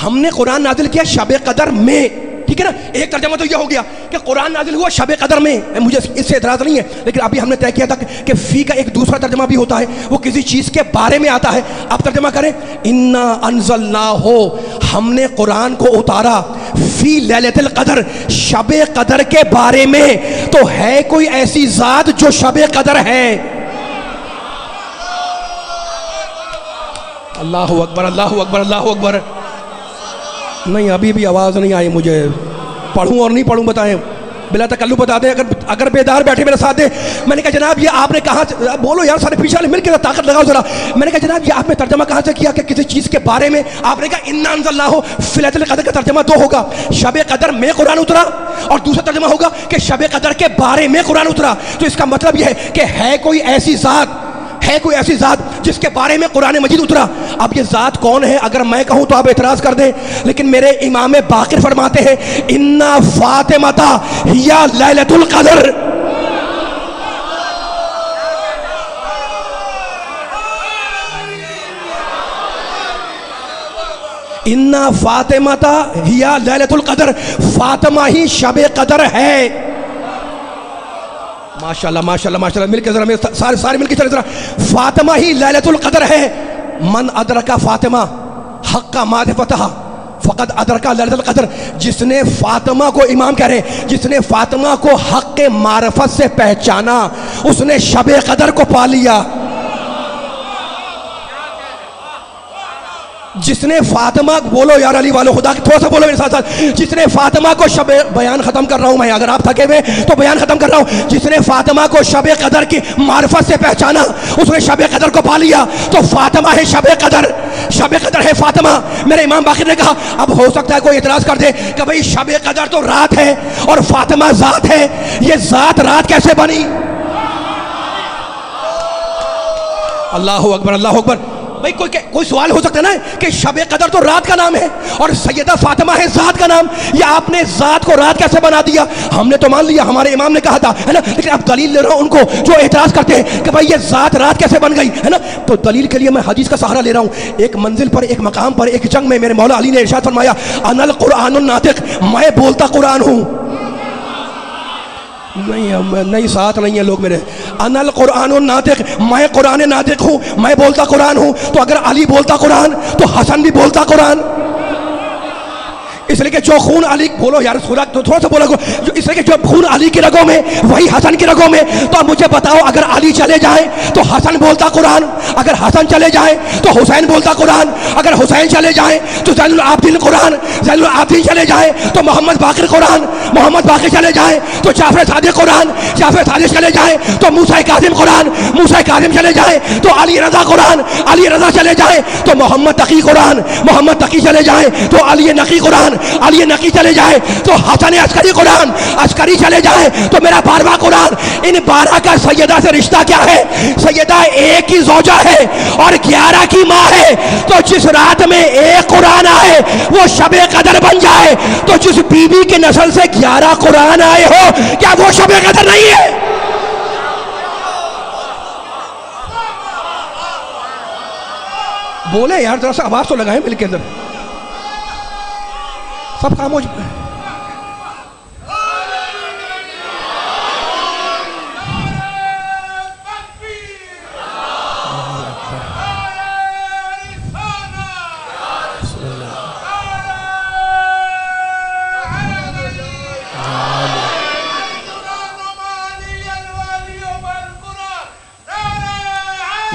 ہم نے قرآن نازل کیا شب قدر میں. ٹھیک ہے نا, ایک ترجمہ تو یہ ہو گیا کہ قرآن نازل ہوا شب قدر میں. مجھے اس سے اعتراض نہیں ہے, لیکن ابھی ہم نے طے کیا تھا کہ فی کا ایک دوسرا ترجمہ بھی ہوتا ہے, وہ کسی چیز کے بارے میں آتا ہے. آپ ترجمہ کریں انا انزلناہ, ہم نے قرآن کو اتارا فی لیلۃ القدر, شب قدر کے بارے میں. تو ہے کوئی ایسی ذات جو شب قدر ہے؟ اللہ اکبر, اللہ اکبر, اللہ اکبر. نہیں ابھی بھی آواز نہیں آئی مجھے. پڑھوں اور نہیں پڑھوں بتائیں, بلا تکلف بتا دیں. اگر بیدار بیٹھے میرے ساتھ دیں. میں نے کہا جناب یہ آپ نے کہاں, بولو یار سارے پیچھے والے مل کے طاقت لگاؤ ذرا. میں نے کہا جناب یہ آپ نے ترجمہ کہاں سے کیا کہ کسی چیز کے بارے میں؟ آپ نے کہا انا انزلناہ فی لیلۃ القدر. کا ترجمہ دو ہوگا, شب قدر میں قرآن اترا, اور دوسرا ترجمہ ہوگا کہ شب قدر کے بارے میں قرآن اترا. تو اس کا مطلب یہ ہے کہ ہے کوئی ایسی ذات, ہے کوئی ایسی ذات جس کے بارے میں قرآن مجید اترا. اب یہ ذات کون ہے اگر میں کہوں تو آپ اعتراض کر دیں, لیکن میرے امام باقر فرماتے ہیں انا فاطمۃ ہی لیلۃ القدر. انا فاطمۃ ہی لیلۃ القدر, فاطمہ ہی شب قدر ہے. ماشاءاللہ ماشاءاللہ ماشاءاللہ, مل کے ذرا سارے مل کے چلے ذرا. فاطمہ ہی لیلۃ القدر ہے. من ادرک فاطمہ حق معرفتہ فقد ادرک لیلۃ القدر. جس نے فاطمہ کو, امام کہہ رہے ہیں جس نے فاطمہ کو حق معرفت سے پہچانا اس نے شب قدر کو پا لیا. جس نے فاطمہ, بولو یار علی والو خدا کی, تھوڑا سا بولو میرے ساتھ ساتھ. جس نے فاطمہ کو شب, بیان ختم کر رہا ہوں میں, اگر آپ تھکے ہوئے تو بیان ختم کر رہا ہوں. جس نے فاطمہ کو شب قدر کی معرفت سے پہچانا اس نے شب قدر کو پا لیا. تو فاطمہ ہے شب قدر, شب قدر ہے فاطمہ. میرے امام باقر نے کہا اب ہو سکتا ہے کوئی اعتراض کر دے کہ بھئی شب قدر تو رات ہے اور فاطمہ ذات ہے, یہ ذات رات کیسے بنی؟ اللہ اکبر, اللہ اکبر. بھئی کوئی سوال ہو سکتا ہے نا کہ شب قدر تو رات کا نام ہے اور سیدہ فاطمہ ہے ذات کا نام, یا آپ نے ذات کو رات کیسے بنا دیا؟ ہم نے تو مان لیا ہمارے امام نے کہا تھا, ہے نا, لیکن اب دلیل لے رہا ہوں ان کو جو اعتراض کرتے ہیں کہ بھئی یہ ذات رات کیسے بن گئی, ہے نا. تو دلیل کے لیے میں حدیث کا سہارا لے رہا ہوں. ایک منزل پر, ایک مقام پر, ایک جنگ میں میرے مولا علی نے ارشاد فرمایا انا القرآن الناطق, میں بولتا قرآن ہوں. نہیں ساتھ نہیں ہیں لوگ میرے. انا القرآن الناطق, میں قرآن ناطق ہوں, میں بولتا قرآن ہوں. تو اگر علی بولتا قرآن تو حسن بھی بولتا قرآن. اس لیے کہ جو خون علی, بولو یار تھوڑا سا بولو, اس لیے کہ جو خون علی کی رگوں میں وہی حسن کی رگوں میں. تو اب مجھے بتاؤ اگر علی چلے جائیں تو حسن بولتا قرآن, اگر حسن چلے جائیں تو حسین بولتا قرآن, اگر حسین چلے جائیں تو زین العابدین قرآن, زین العابدین چلے جائیں تو محمد باقر قرآن, محمد باقر چلے جائیں تو جعفر صادق قرآن, جعفر صادق چلے جائیں تو موسیٰ کاظم قرآن, موسیٰ کاظم چلے جائیں تو علی رضا قرآن, علی رضا چلے جائیں تو محمد تقی قرآن, محمد تقی چلے جائیں تو علی نقی قرآن, علی نقی چلے جائے تو حسن عسکری قرآن, عسکری چلے جائے تو میرا 12واں قرآن. ان 12 کا سیدہ سے رشتہ کیا ہے؟ سیدہ ایک ہی زوجہ ہے اور 11 کی ماں ہے. تو جس رات میں ایک قرآن آئے وہ شب قدر بن جائے, تو جس بی بی کی نسل سے 11 قرآن آئے ہو کیا وہ شب قدر نہیں ہے؟ بولے یار ذرا سا آواز تو لگائیں مل کے اندر. سب خاموش.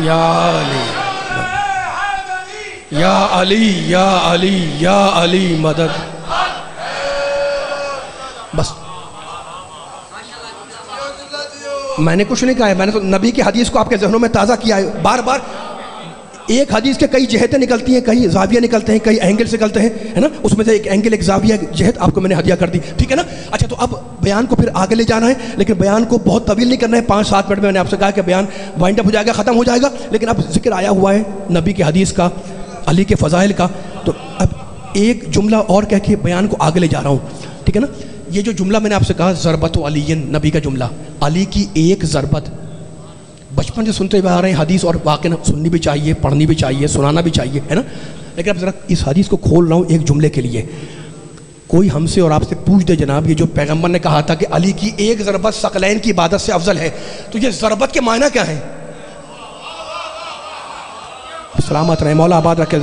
یا علی یا علی یا علی یا علی مدد. بس میں نے کچھ نہیں کہا ہے، میں نے تو نبی کی حدیث کو آپ کے ذہنوں میں تازہ کیا ہے. بار بار ایک حدیث کے کئی جہتیں نکلتی ہیں، کئی زاویہ نکلتے ہیں، کئی اینگل سے نکلتے ہیں، ہے نا. اس میں سے ایک اینگل، ایک زاویہ، ایک جہت آپ کو میں نے ہدیہ کر دی، ٹھیک ہے نا. اچھا تو اب بیان کو پھر آگے لے جانا ہے، لیکن بیان کو بہت طویل نہیں کرنا ہے. 5-7 منٹ میں نے آپ سے کہا کہ بیان وائنڈ اپ ہو جائے گا، ختم ہو جائے گا. لیکن اب ذکر آیا ہوا ہے نبی کی حدیث کا، علی کے فضائل کا، تو اب ایک جملہ اور کہہ کے بیان کو آگے لے جا رہا ہوں، ٹھیک ہے نا. یہ جو جملہ میں نے آپ سے کہا ضربت و علی، نبی کا جملہ، علی کی ایک ضربت، بچپن سے سنتے ہوئے آ رہے ہیں حدیث، اور واقعی سننی بھی چاہیے، پڑھنی بھی چاہیے، سنانا بھی چاہیے، ہے نا. لیکن اب ذرا اس حدیث کو کھول رہا ہوں ایک جملے کے لیے. کوئی ہم سے اور آپ سے پوچھ دے جناب، یہ جو پیغمبر نے کہا تھا کہ علی کی ایک ضربت ثقلین کی عبادت سے افضل ہے، تو یہ ضربت کے معنی کیا ہیں؟ سلامت رہے، مولا آباد رکھے.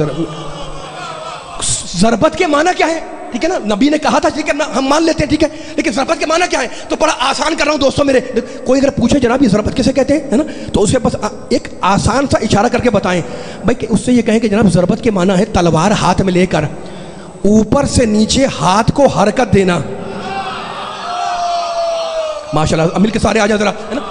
ضربت کے معنی کیا ہے؟ ٹھیک ہے نا، نبی نے کہا تھا، ٹھیک ہے ہم مان لیتے ہیں، ٹھیک ہے، لیکن ضربت کے معنی کیا ہے؟ تو بڑا آسان کر رہا ہوں دوستوں میرے. کوئی اگر پوچھے جناب یہ ضربت کیسے کہتے ہیں، ہے نا، تو اسے بس ایک آسان سا اشارہ کر کے بتائیں بھائی، کہ اس سے یہ کہیں کہ جناب ضربت کے معنی ہے تلوار ہاتھ میں لے کر اوپر سے نیچے ہاتھ کو حرکت دینا. ماشاءاللہ، امیل کے سارے آ جائیں ذرا، ہے نا.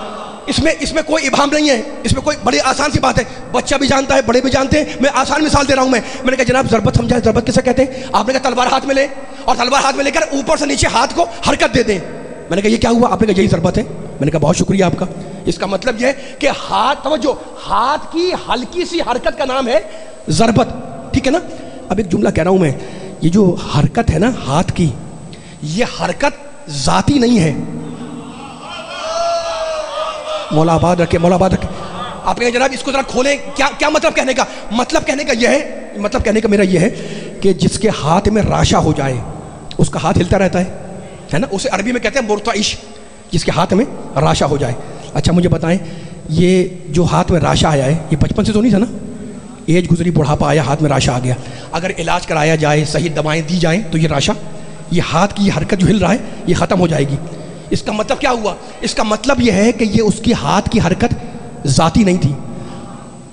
اس میں کوئی ابہام نہیں ہے، اس میں کوئی بڑی آسان سی بات ہے، بچہ بھی جانتا ہے، بڑے بھی جانتے ہیں. میں آسان مثال دے رہا ہوں. میں نے کہا جناب ضربت سمجھا، ضربت کیسے کہتے ہیں؟ آپ نے کہا تلوار ہاتھ میں لے، اور تلوار ہاتھ میں لے کر اوپر سے نیچے ہاتھ کو حرکت دے دیں. میں نے کہا یہ کیا ہوا؟ آپ نے کہا یہی ضربت ہے. میں نے کہا بہت شکریہ آپ کا. اس کا مطلب یہ ہے کہ ہاتھ، توجہ، ہاتھ کی ہلکی سی حرکت کا نام ہے ضربت، ٹھیک ہے نا. اب ایک جملہ کہہ رہا ہوں میں، یہ جو حرکت ہے نا ہاتھ کی، یہ حرکت ذاتی نہیں ہے. مولا آباد رکھے، مولا آباد رکھے. آپ کہیں جناب اس کو ذرا کھولیں، کیا مطلب کہنے کا؟ مطلب کہنے کا یہ ہے، مطلب کہنے کا میرا یہ ہے کہ جس کے ہاتھ میں راشا ہو جائے اس کا ہاتھ ہلتا رہتا ہے نا. اسے عربی میں کہتے ہیں مرتعش، جس کے ہاتھ میں راشا ہو جائے. اچھا مجھے بتائیں، یہ جو ہاتھ میں راشا آیا ہے یہ بچپن سے تو نہیں تھا نا؟ ایج گزری، بڑھاپا آیا، ہاتھ میں راشا آ گیا. اگر علاج کرایا جائے، صحیح دوائیں دی جائیں، تو یہ راشا، یہ ہاتھ کی یہ حرکت جو ہل رہا ہے یہ ختم ہو جائے گی. اس کا مطلب کیا ہوا؟ اس کا مطلب یہ ہے کہ یہ اس کی ہاتھ کی حرکت ذاتی نہیں تھی.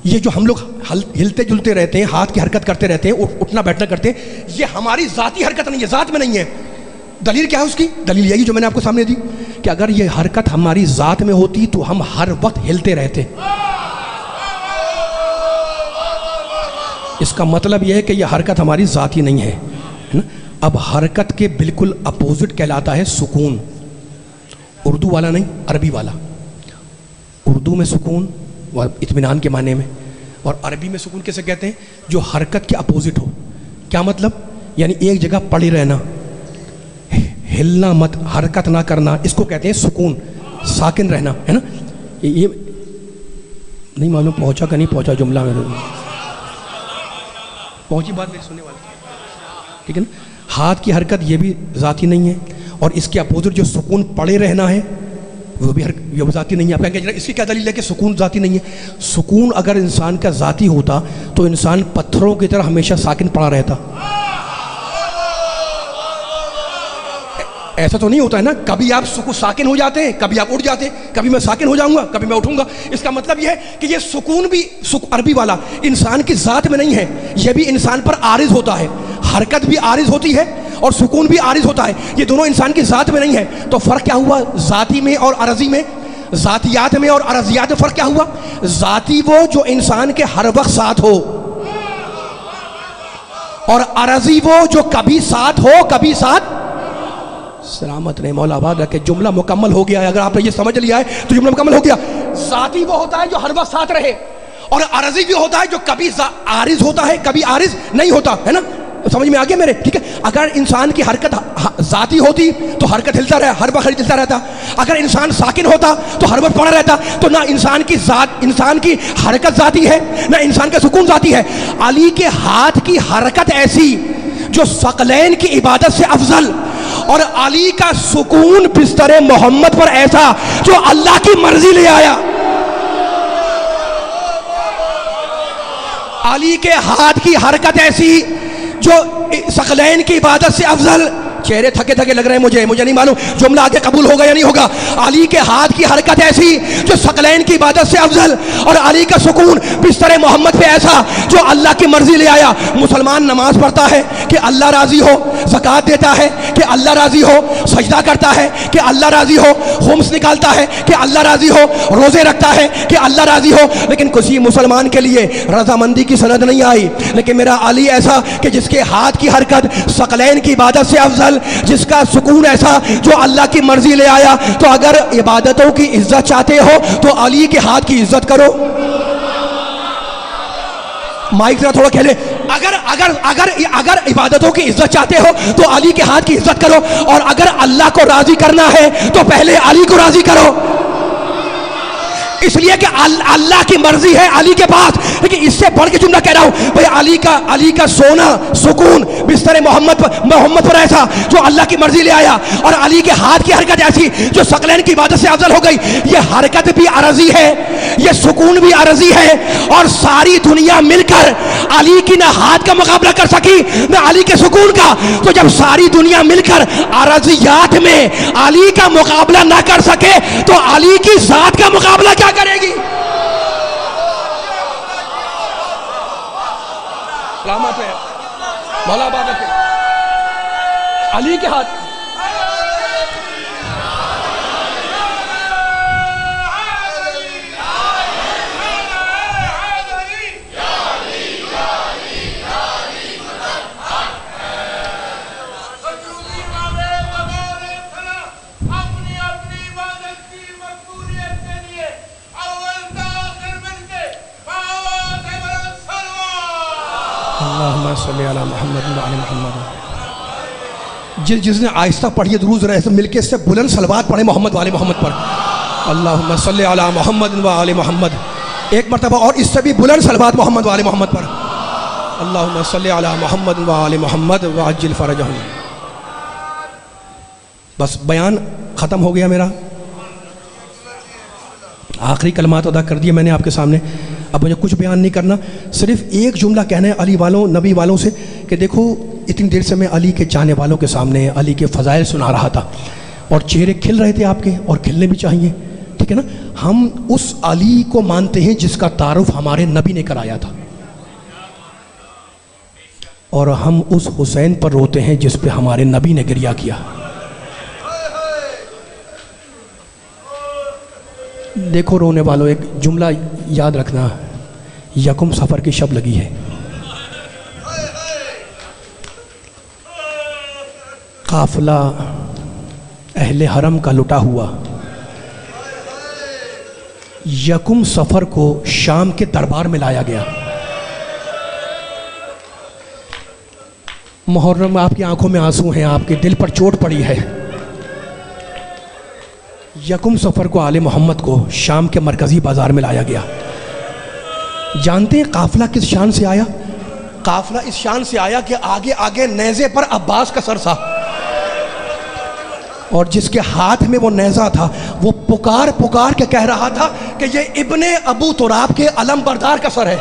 یہ جو ہم لوگ ہلتے جلتے رہتے ہیں، ہاتھ کی حرکت کرتے رہتے ہیں، اٹھنا بیٹھنا کرتے ہیں، یہ ہماری ذاتی حرکت نہیں ہے، ذات میں نہیں ہے. دلیل کیا ہے اس کی؟ دلیل یہی جو میں نے آپ کو سامنے دی کہ اگر یہ حرکت ہماری ذات میں ہوتی تو ہم ہر وقت ہلتے رہتے. اس کا مطلب یہ ہے کہ یہ حرکت ہماری ذاتی نہیں ہے. اب حرکت کے بالکل اپوزٹ کہلاتا ہے سکون. اردو والا نہیں، عربی والا. اردو میں سکون اطمینان کے معنی میں، اور عربی میں سکون کیسے کہتے ہیں؟ جو حرکت کے اپوزٹ ہو. کیا مطلب؟ یعنی ایک جگہ پڑے رہنا، ہلنا مت، حرکت نہ کرنا، اس کو کہتے ہیں سکون، ساکن رہنا، ہے نا. یہ نہیں معلوم پہنچا کہ نہیں پہنچا جملہ میں، پہنچی بات میری سننے والی، ٹھیک ہے نا. ہاتھ کی حرکت یہ بھی ذاتی نہیں ہے، اور اس کے اپوزٹ جو سکون پڑے رہنا ہے وہ بھی یہ ذاتی نہیں ہے. آپ کہیں گے اس کی کیا دلیل ہے کہ سکون ذاتی نہیں ہے؟ سکون اگر انسان کا ذاتی ہوتا تو انسان پتھروں کی طرح ہمیشہ ساکن پڑا رہتا. ایسا تو نہیں ہوتا ہے نا، کبھی آپ ساکن ہو جاتے ہیں، کبھی آپ اٹھ جاتے ہیں، کبھی میں ساکن ہو جاؤں گا، کبھی میں اٹھوں گا. اس کا مطلب یہ ہے کہ یہ سکون بھی عربی والا انسان کی ذات میں نہیں ہے، یہ بھی انسان پر عارض ہوتا ہے. حرکت بھی عارض ہوتی ہے اور سکون بھی عارض ہوتا ہے، یہ دونوں انسان کی ذات میں نہیں ہے. تو فرق کیا ہوا ذاتی میں اور عرضی میں؟ ذاتیات میں اور عرضیات میں فرق کیا ہوا؟ ذاتی وہ جو انسان کے ہر وقت ساتھ ہو، اور عرضی وہ جو کبھی ساتھ ہو کبھی ساتھ. سلامت رہے، مولا آباد رکھے. جملہ مکمل ہو گیا ہے. اگر آپ نے یہ سمجھ لیا ہے تو جملہ مکمل ہو گیا. ذاتی وہ ہوتا ہے جو ہر وقت ساتھ رہے، اور عرضی بھی ہوتا ہے جو کبھی عارض ہوتا ہے کبھی عارض نہیں ہوتا، ہے نا. سمجھ میں آ گیا میرے؟ ٹھیک ہے. اگر انسان کی حرکت ذاتی ہوتی تو حرکت ہلتا رہا، ہر وقت ہلتا رہتا. اگر انسان ساکن ہوتا تو ہر وقت پڑا رہتا. تو نہ انسان کی ذات، انسان کی حرکت ذاتی ہے، نہ انسان کا سکون ذاتی ہے. علی کے ہاتھ کی حرکت ایسی جو ثقلین کی عبادت سے افضل، اور علی کا سکون بستر محمد پر ایسا جو اللہ کی مرضی لے آیا. علی کے ہاتھ کی حرکت ایسی جو ثقلین کی عبادت سے افضل، چہرے تھکے تھکے لگ رہے ہیں مجھے نہیں معلوم جملہ آگے قبول ہوگا یا نہیں ہوگا. علی کے ہاتھ کی حرکت ایسی جو ثقلین کی عبادت سے افضل, اور علی کا سکون بستر محمد پہ ایسا جو اللہ کی مرضی لے آیا. مسلمان نماز پڑھتا ہے کہ اللہ راضی ہو, زکوٰۃ دیتا ہے کہ اللہ راضی ہو, سجدہ کرتا ہے کہ اللہ راضی ہو, خمس نکالتا ہے کہ اللہ راضی ہو, روزے رکھتا ہے کہ اللہ راضی ہو. لیکن کسی مسلمان کے لیے رضامندی کی سند نہیں آئی. لیکن میرا علی ایسا کہ جس کے ہاتھ کی حرکت ثقلین کی عبادت سے افضل, جس کا سکون ایسا جو اللہ کی مرضی لے آیا. تو اگر عبادتوں کی عزت چاہتے ہو تو علی کے ہاتھ کی عزت کرو. مائک ذرا تھوڑا کھیلے. اگر عبادتوں کی عزت چاہتے ہو تو علی کے ہاتھ کی عزت کرو, اور اگر اللہ کو راضی کرنا ہے تو پہلے علی کو راضی کرو. اس لیے کہ اللہ کی مرضی ہے علی کے پاس. لیکن اس سے بڑھ کے جملہ کہہ رہا ہوں بھئی, علی کا سونا سکون بستر محمد پر ایسا جو اللہ کی مرضی لے آیا, اور علی کے ہاتھ کی حرکت ایسی جو ثقلین کی عبادت سے افضل ہو گئی. یہ حرکت بھی عرضی ہے, یہ سکون بھی عرضی ہے, اور ساری دنیا مل کر علی کی نہ ہاتھ کا مقابلہ کر سکی نہ علی کے سکون کا. تو جب ساری دنیا مل کر عرضیات میں علی کا مقابلہ نہ کر سکے تو علی کی ذات کا مقابلہ کیا کرے گی؟ سلامت ہے مولا بابا کے علی کے ہاتھ. اللہم صلی علی محمد و علی محمد. جس نے آہستہ پڑھی درود ذرا ایسے مل کے اس سے بلند صلوات پڑھے محمد و علی محمد پر. اللہم صلی علی محمد و علی محمد. ایک مرتبہ اور اس سے بھی بلند صلوات محمد و علی محمد پر. اللہم صلی علی محمد و علی محمد وعجل فرجہم. بس بیان ختم ہو گیا میرا. آخری کلمات ادا کر دیے میں نے آپ کے سامنے. اب مجھے کچھ بیان نہیں کرنا, صرف ایک جملہ کہنا ہے علی والوں نبی والوں سے کہ دیکھو اتنی دیر سے میں علی کے چاہنے والوں کے سامنے علی کے فضائل سنا رہا تھا, اور چہرے کھل رہے تھے آپ کے, اور کھلنے بھی چاہیے, ٹھیک ہے نا. ہم اس علی کو مانتے ہیں جس کا تعارف ہمارے نبی نے کرایا تھا, اور ہم اس حسین پر روتے ہیں جس پہ ہمارے نبی نے گریہ کیا. دیکھو رونے والوں, ایک جملہ یاد رکھنا, یکم سفر کی شب لگی ہے, قافلہ اہل حرم کا لٹا ہوا یکم سفر کو شام کے دربار میں لایا گیا. محرم آپ کی آنکھوں میں آنسو ہیں, آپ کے دل پر چوٹ پڑی ہے. یکم سفر کو آل محمد کو شام کے مرکزی بازار میں لایا گیا. جانتے ہیں قافلہ کس شان سے آیا؟ قافلہ اس شان سے آیا کہ آگے آگے نیزے پر عباس کا سر تھا, اور جس کے ہاتھ میں وہ نیزہ تھا وہ پکار پکار کے کہہ رہا تھا کہ یہ ابن ابو تراب کے علم بردار کا سر ہے.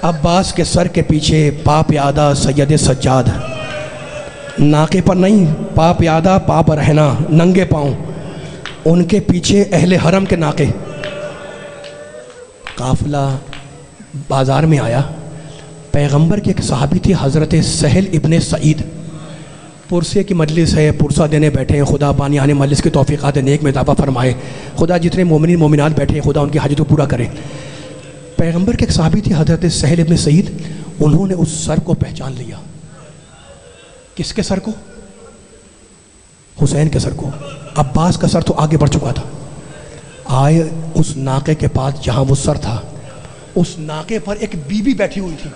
عباس کے سر کے پیچھے پا پیادہ سید سجاد, ناقے پر نہیں, پا پیادہ پا پر رہنا, ننگے پاؤں, ان کے پیچھے اہل حرم کے ناقے. قافلہ بازار میں آیا. پیغمبر کے ایک صحابی تھے حضرت سہل ابن سعید. پرسے کی مجلس ہے, پرسہ دینے بیٹھے ہیں, خدا بانیان مجلس کے توفیقات نیک میں اضافہ فرمائے. خدا جتنے مومنین مومنات بیٹھے ہیں خدا ان کی حاجت کو پورا کرے. پیغمبر کے ایک صحابی تھے حضرت سہل ابن سعید, انہوں نے اس سر کو پہچان لیا. کس کے سر کو؟ حسین کے سر کو. عباس کا سر تو آگے بڑھ چکا تھا. آئے اس ناقے کے پاس جہاں وہ سر تھا, اس ناقے پر ایک بی بی بیٹھی ہوئی تھی.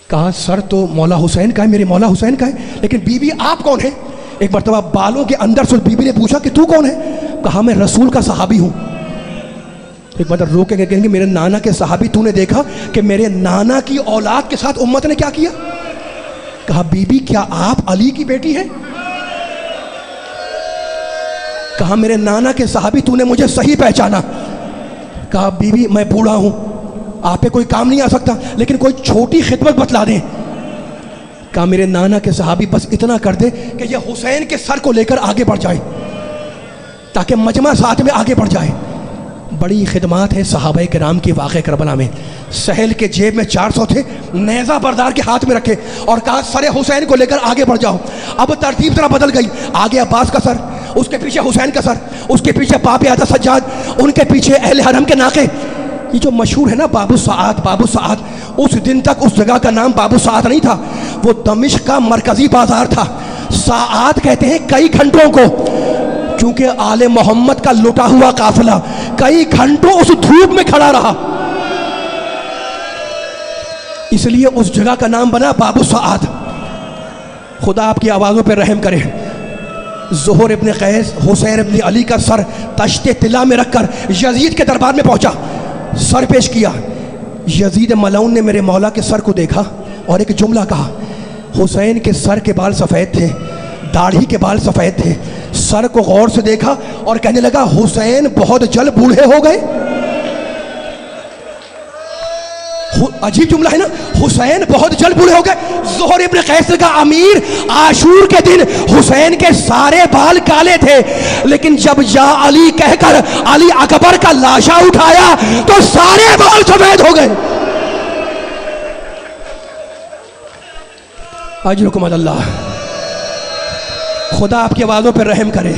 کہا سر تو مولا حسین کا ہے, میرے مولا حسین کا ہے, لیکن بی بی آپ کون ہیں؟ ایک مرتبہ بالوں کے اندر سے بی بی نے پوچھا کہ تو کون ہے؟ کہا میں رسول کا صحابی ہوں. ایک مرتبہ رو کے کہیں گے میرے نانا کے صحابی, تو نے دیکھا کہ میرے نانا کی اولاد کے ساتھ امت نے کیا کیا؟ کہا بی بی کیا آپ علی کی بیٹی ہیں؟ کہا میرے نانا کے صحابی, تو نے مجھے صحیح پہچانا. کہا بی بی میں بوڑھا ہوں, آپ پہ کوئی کام نہیں آ سکتا لیکن کوئی چھوٹی خدمت بتلا دیں. کہا میرے نانا کے صحابی بس اتنا کر دے کہ یہ حسین کے سر کو لے کر آگے بڑھ جائے تاکہ مجمع ساتھ میں آگے بڑھ جائے. بڑی خدمات ہے صحابہ کرام کی واقع کربلا میں. سہل کے جیب میں 400 تھے, نیزہ بردار کے ہاتھ میں رکھے اور کہا سر حسین کو لے کر آگے بڑھ جاؤ. اب ترتیب ذرا بدل گئی, آگے عباس کا سر, اس کے پیچھے حسین کا سر, اس کے پیچھے باپ اعظم سجاد, ان کے پیچھے اہل حرم کے ناقے. یہ جو مشہور ہے نا بابو سعاد, بابو سعاد, اس دن تک اس جگہ کا نام بابو سعاد نہیں تھا, وہ دمشق کا مرکزی بازار تھا. ساعات کہتے ہیں کئی گھنٹوں کو, چونکہ آل محمد کا لٹا ہوا قافلہ کئی گھنٹوں اس دھوپ میں کھڑا رہا, اس لیے اس جگہ کا نام بنا بابو سعاد. خدا آپ کی آوازوں پہ رحم کرے. زہر ابن قیس حسین ابن علی کا سر تشت طلا میں رکھ کر یزید کے دربار میں پہنچا, سر پیش کیا. یزید ملعون نے میرے مولا کے سر کو دیکھا اور ایک جملہ کہا. حسین کے سر کے بال سفید تھے, داڑھی کے بال سفید تھے. سر کو غور سے دیکھا اور کہنے لگا حسین بہت جلد بوڑھے ہو گئے. عجیب جملہ ہے نا, حسین بہت جلد بوڑھے ہو گئے. زہر ابن قیس کا امیر عاشور کے دن حسین کے سارے بال کالے تھے, لیکن جب یا علی کہہ کر علی اکبر کا لاشا اٹھایا تو سارے بال سفید ہو گئے. اجرکم اللہ. خدا آپ کی آوازوں پہ رحم کرے.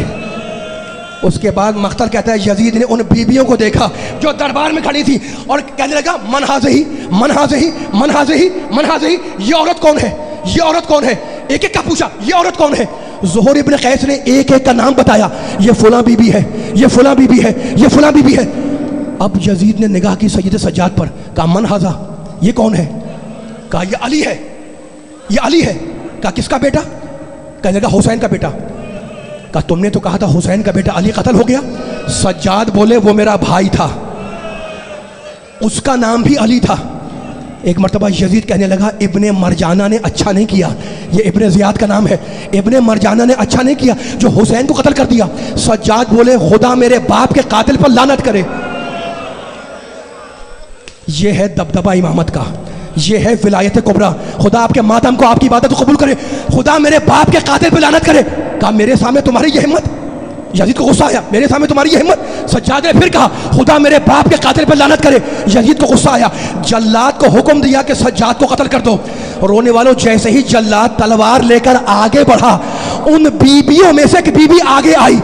اس کے بعد مقتل کہتا ہے یزید نے ان بیبیوں کو دیکھا جو دربار میں کھڑی تھی اور کہنے لگا من ہذہی من ہذہی من ہذہی من ہذہی, یہ عورت کون ہے, یہ عورت کون ہے. ایک ایک کا پوچھا یہ عورت کون ہے. زہر ابن قیس نے ایک ایک کا نام بتایا, یہ فلاں بی بی ہے, یہ فلاں بی بی ہے, یہ فلاں بی بی ہے. اب یزید نے نگاہ کی سید سجاد پر, کہا من ھذا, یہ کون ہے. کہا یہ علی ہے, یہ علی ہے. کہا کس کا بیٹا. کہنے لگا حسین کا بیٹا. کہا تم نے تو کہا تھا حسین کا بیٹا علی قتل ہو گیا. سجاد بولے وہ میرا بھائی تھا, اس کا نام بھی علی تھا. ایک مرتبہ یزید کہنے لگا ابن مرجانہ نے اچھا نہیں کیا, یہ ابن زیاد کا نام ہے, ابن مرجانہ نے اچھا نہیں کیا جو حسین کو قتل کر دیا. سجاد بولے خدا میرے باپ کے قاتل پر لعنت کرے. یہ ہے دبدبہ امامت کا, یہ ہے ولایت کبریٰ. خدا آپ کے ماتم کو, آپ کی عبادت کو قبول کرے. خدا میرے باپ کے قاتل پہ لعنت کرے. کہا میرے سامنے تمہاری یہ ہمت. یزید کو غصہ آیا, میرے سامنے تمہاری یہ ہمت. سجاد نے پھر کہا خدا میرے باپ کے قاتل پہ لعنت کرے. یزید کو غصہ آیا, جلاد کو حکم دیا کہ سجاد کو قتل کر دو. رونے والوں جیسے ہی جلاد تلوار لے کر آگے بڑھا, ان بیبیوں میں سے ایک بیوی آگے آئی,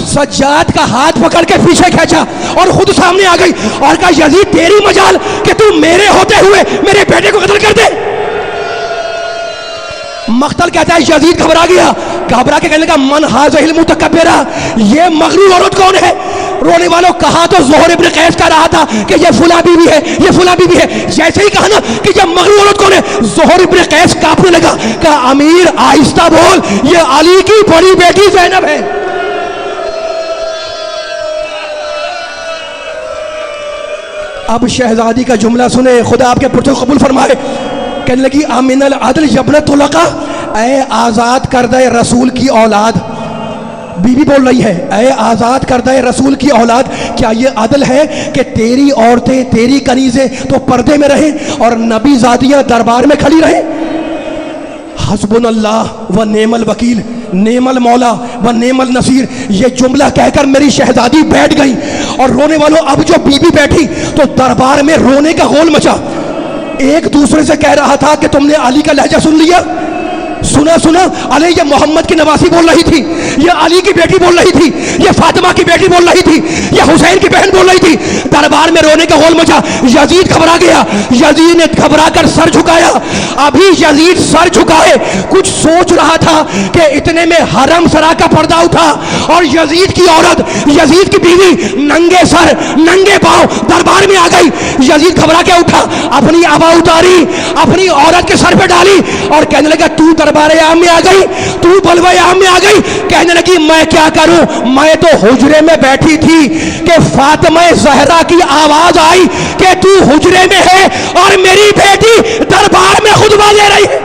سجاد کا ہاتھ پکڑ کے پیچھے کھینچا اور خود سامنے آ گئی اور کہا یزید تیری مجال کہ تو میرے ہوتے ہوئے میرے بیٹے کو قتل کر دے. مقتل کہتا ہے یزید گھبرا گیا, گھبرا کے کہنے لگا من ھذہ المتکبرہ, یہ مغرور عورت کون ہے. رونے والوں کہا تو زہر ابن قیس کہہ رہا تھا کہ یہ فلاں بی بی ہے, یہ فلاں بی بی ہے. جیسے ہی کہا نا کہ یہ مغرور عورت کون ہے, زہر ابن قیس کانپنے لگا. کہا امیر آہستہ بول, یہ علی کی بڑی بیٹی زینب ہے. اب شہزادی کا جملہ سنے, خدا آپ کے پرتو قبول فرمائے. کہنے لگی امن العدل یبنۃ طلقہ, اے آزاد کردہ رسول کی اولاد. بی بی بول رہی ہے اے آزاد کردہ رسول کی اولاد, کیا یہ عدل ہے کہ تیری عورتیں تیری کنیزیں تو پردے میں رہیں اور نبی زادیاں دربار میں کھڑی رہیں. حسبنا اللہ و نعم الوکیل, نعم المولا و نعم النصیر. یہ جملہ کہہ کر میری شہزادی بیٹھ گئی اور رونے والوں اب جو بی بی بیٹھی تو دربار میں رونے کا غول مچا. ایک دوسرے سے کہہ رہا تھا کہ تم نے علی کا لہجہ سن لیا, سنا سنا, علی یہ محمد کی نواسی بول رہی تھی, یہ علی کی بیٹی بول رہی تھی, یہ فاطمہ کی بیٹی بول رہی تھی, یہ حسین کی بہن بول رہی تھی. دربار میں رونے کا غول مچا. یزید گھبرا گیا, یزید نے گھبرا کر سر جھکایا. ابھی یزید سر جھکائے کچھ سوچ رہا تھا کہ اتنے میں حرم سرا کا پردہ اٹھا اور یزید کی عورت, یزید کی بیوی ننگے سر ننگے پاؤں دربار میں آ گئی. یزید گھبرا کے اٹھا, اپنی آبا اتاری, اپنی عورت کے سر پہ ڈالی اور کہنے لگا تو دربار عام میں آ گئی, تو بلوہ عام میں آ گئی. کہنے لگی میں کیا کروں, میں تو حجرے میں بیٹھی تھی کہ فاطمہ زہرا کی آواز آئی کہ تو حجرے میں ہے اور میری بیٹی دربار میں خطبہ دے رہی ہے.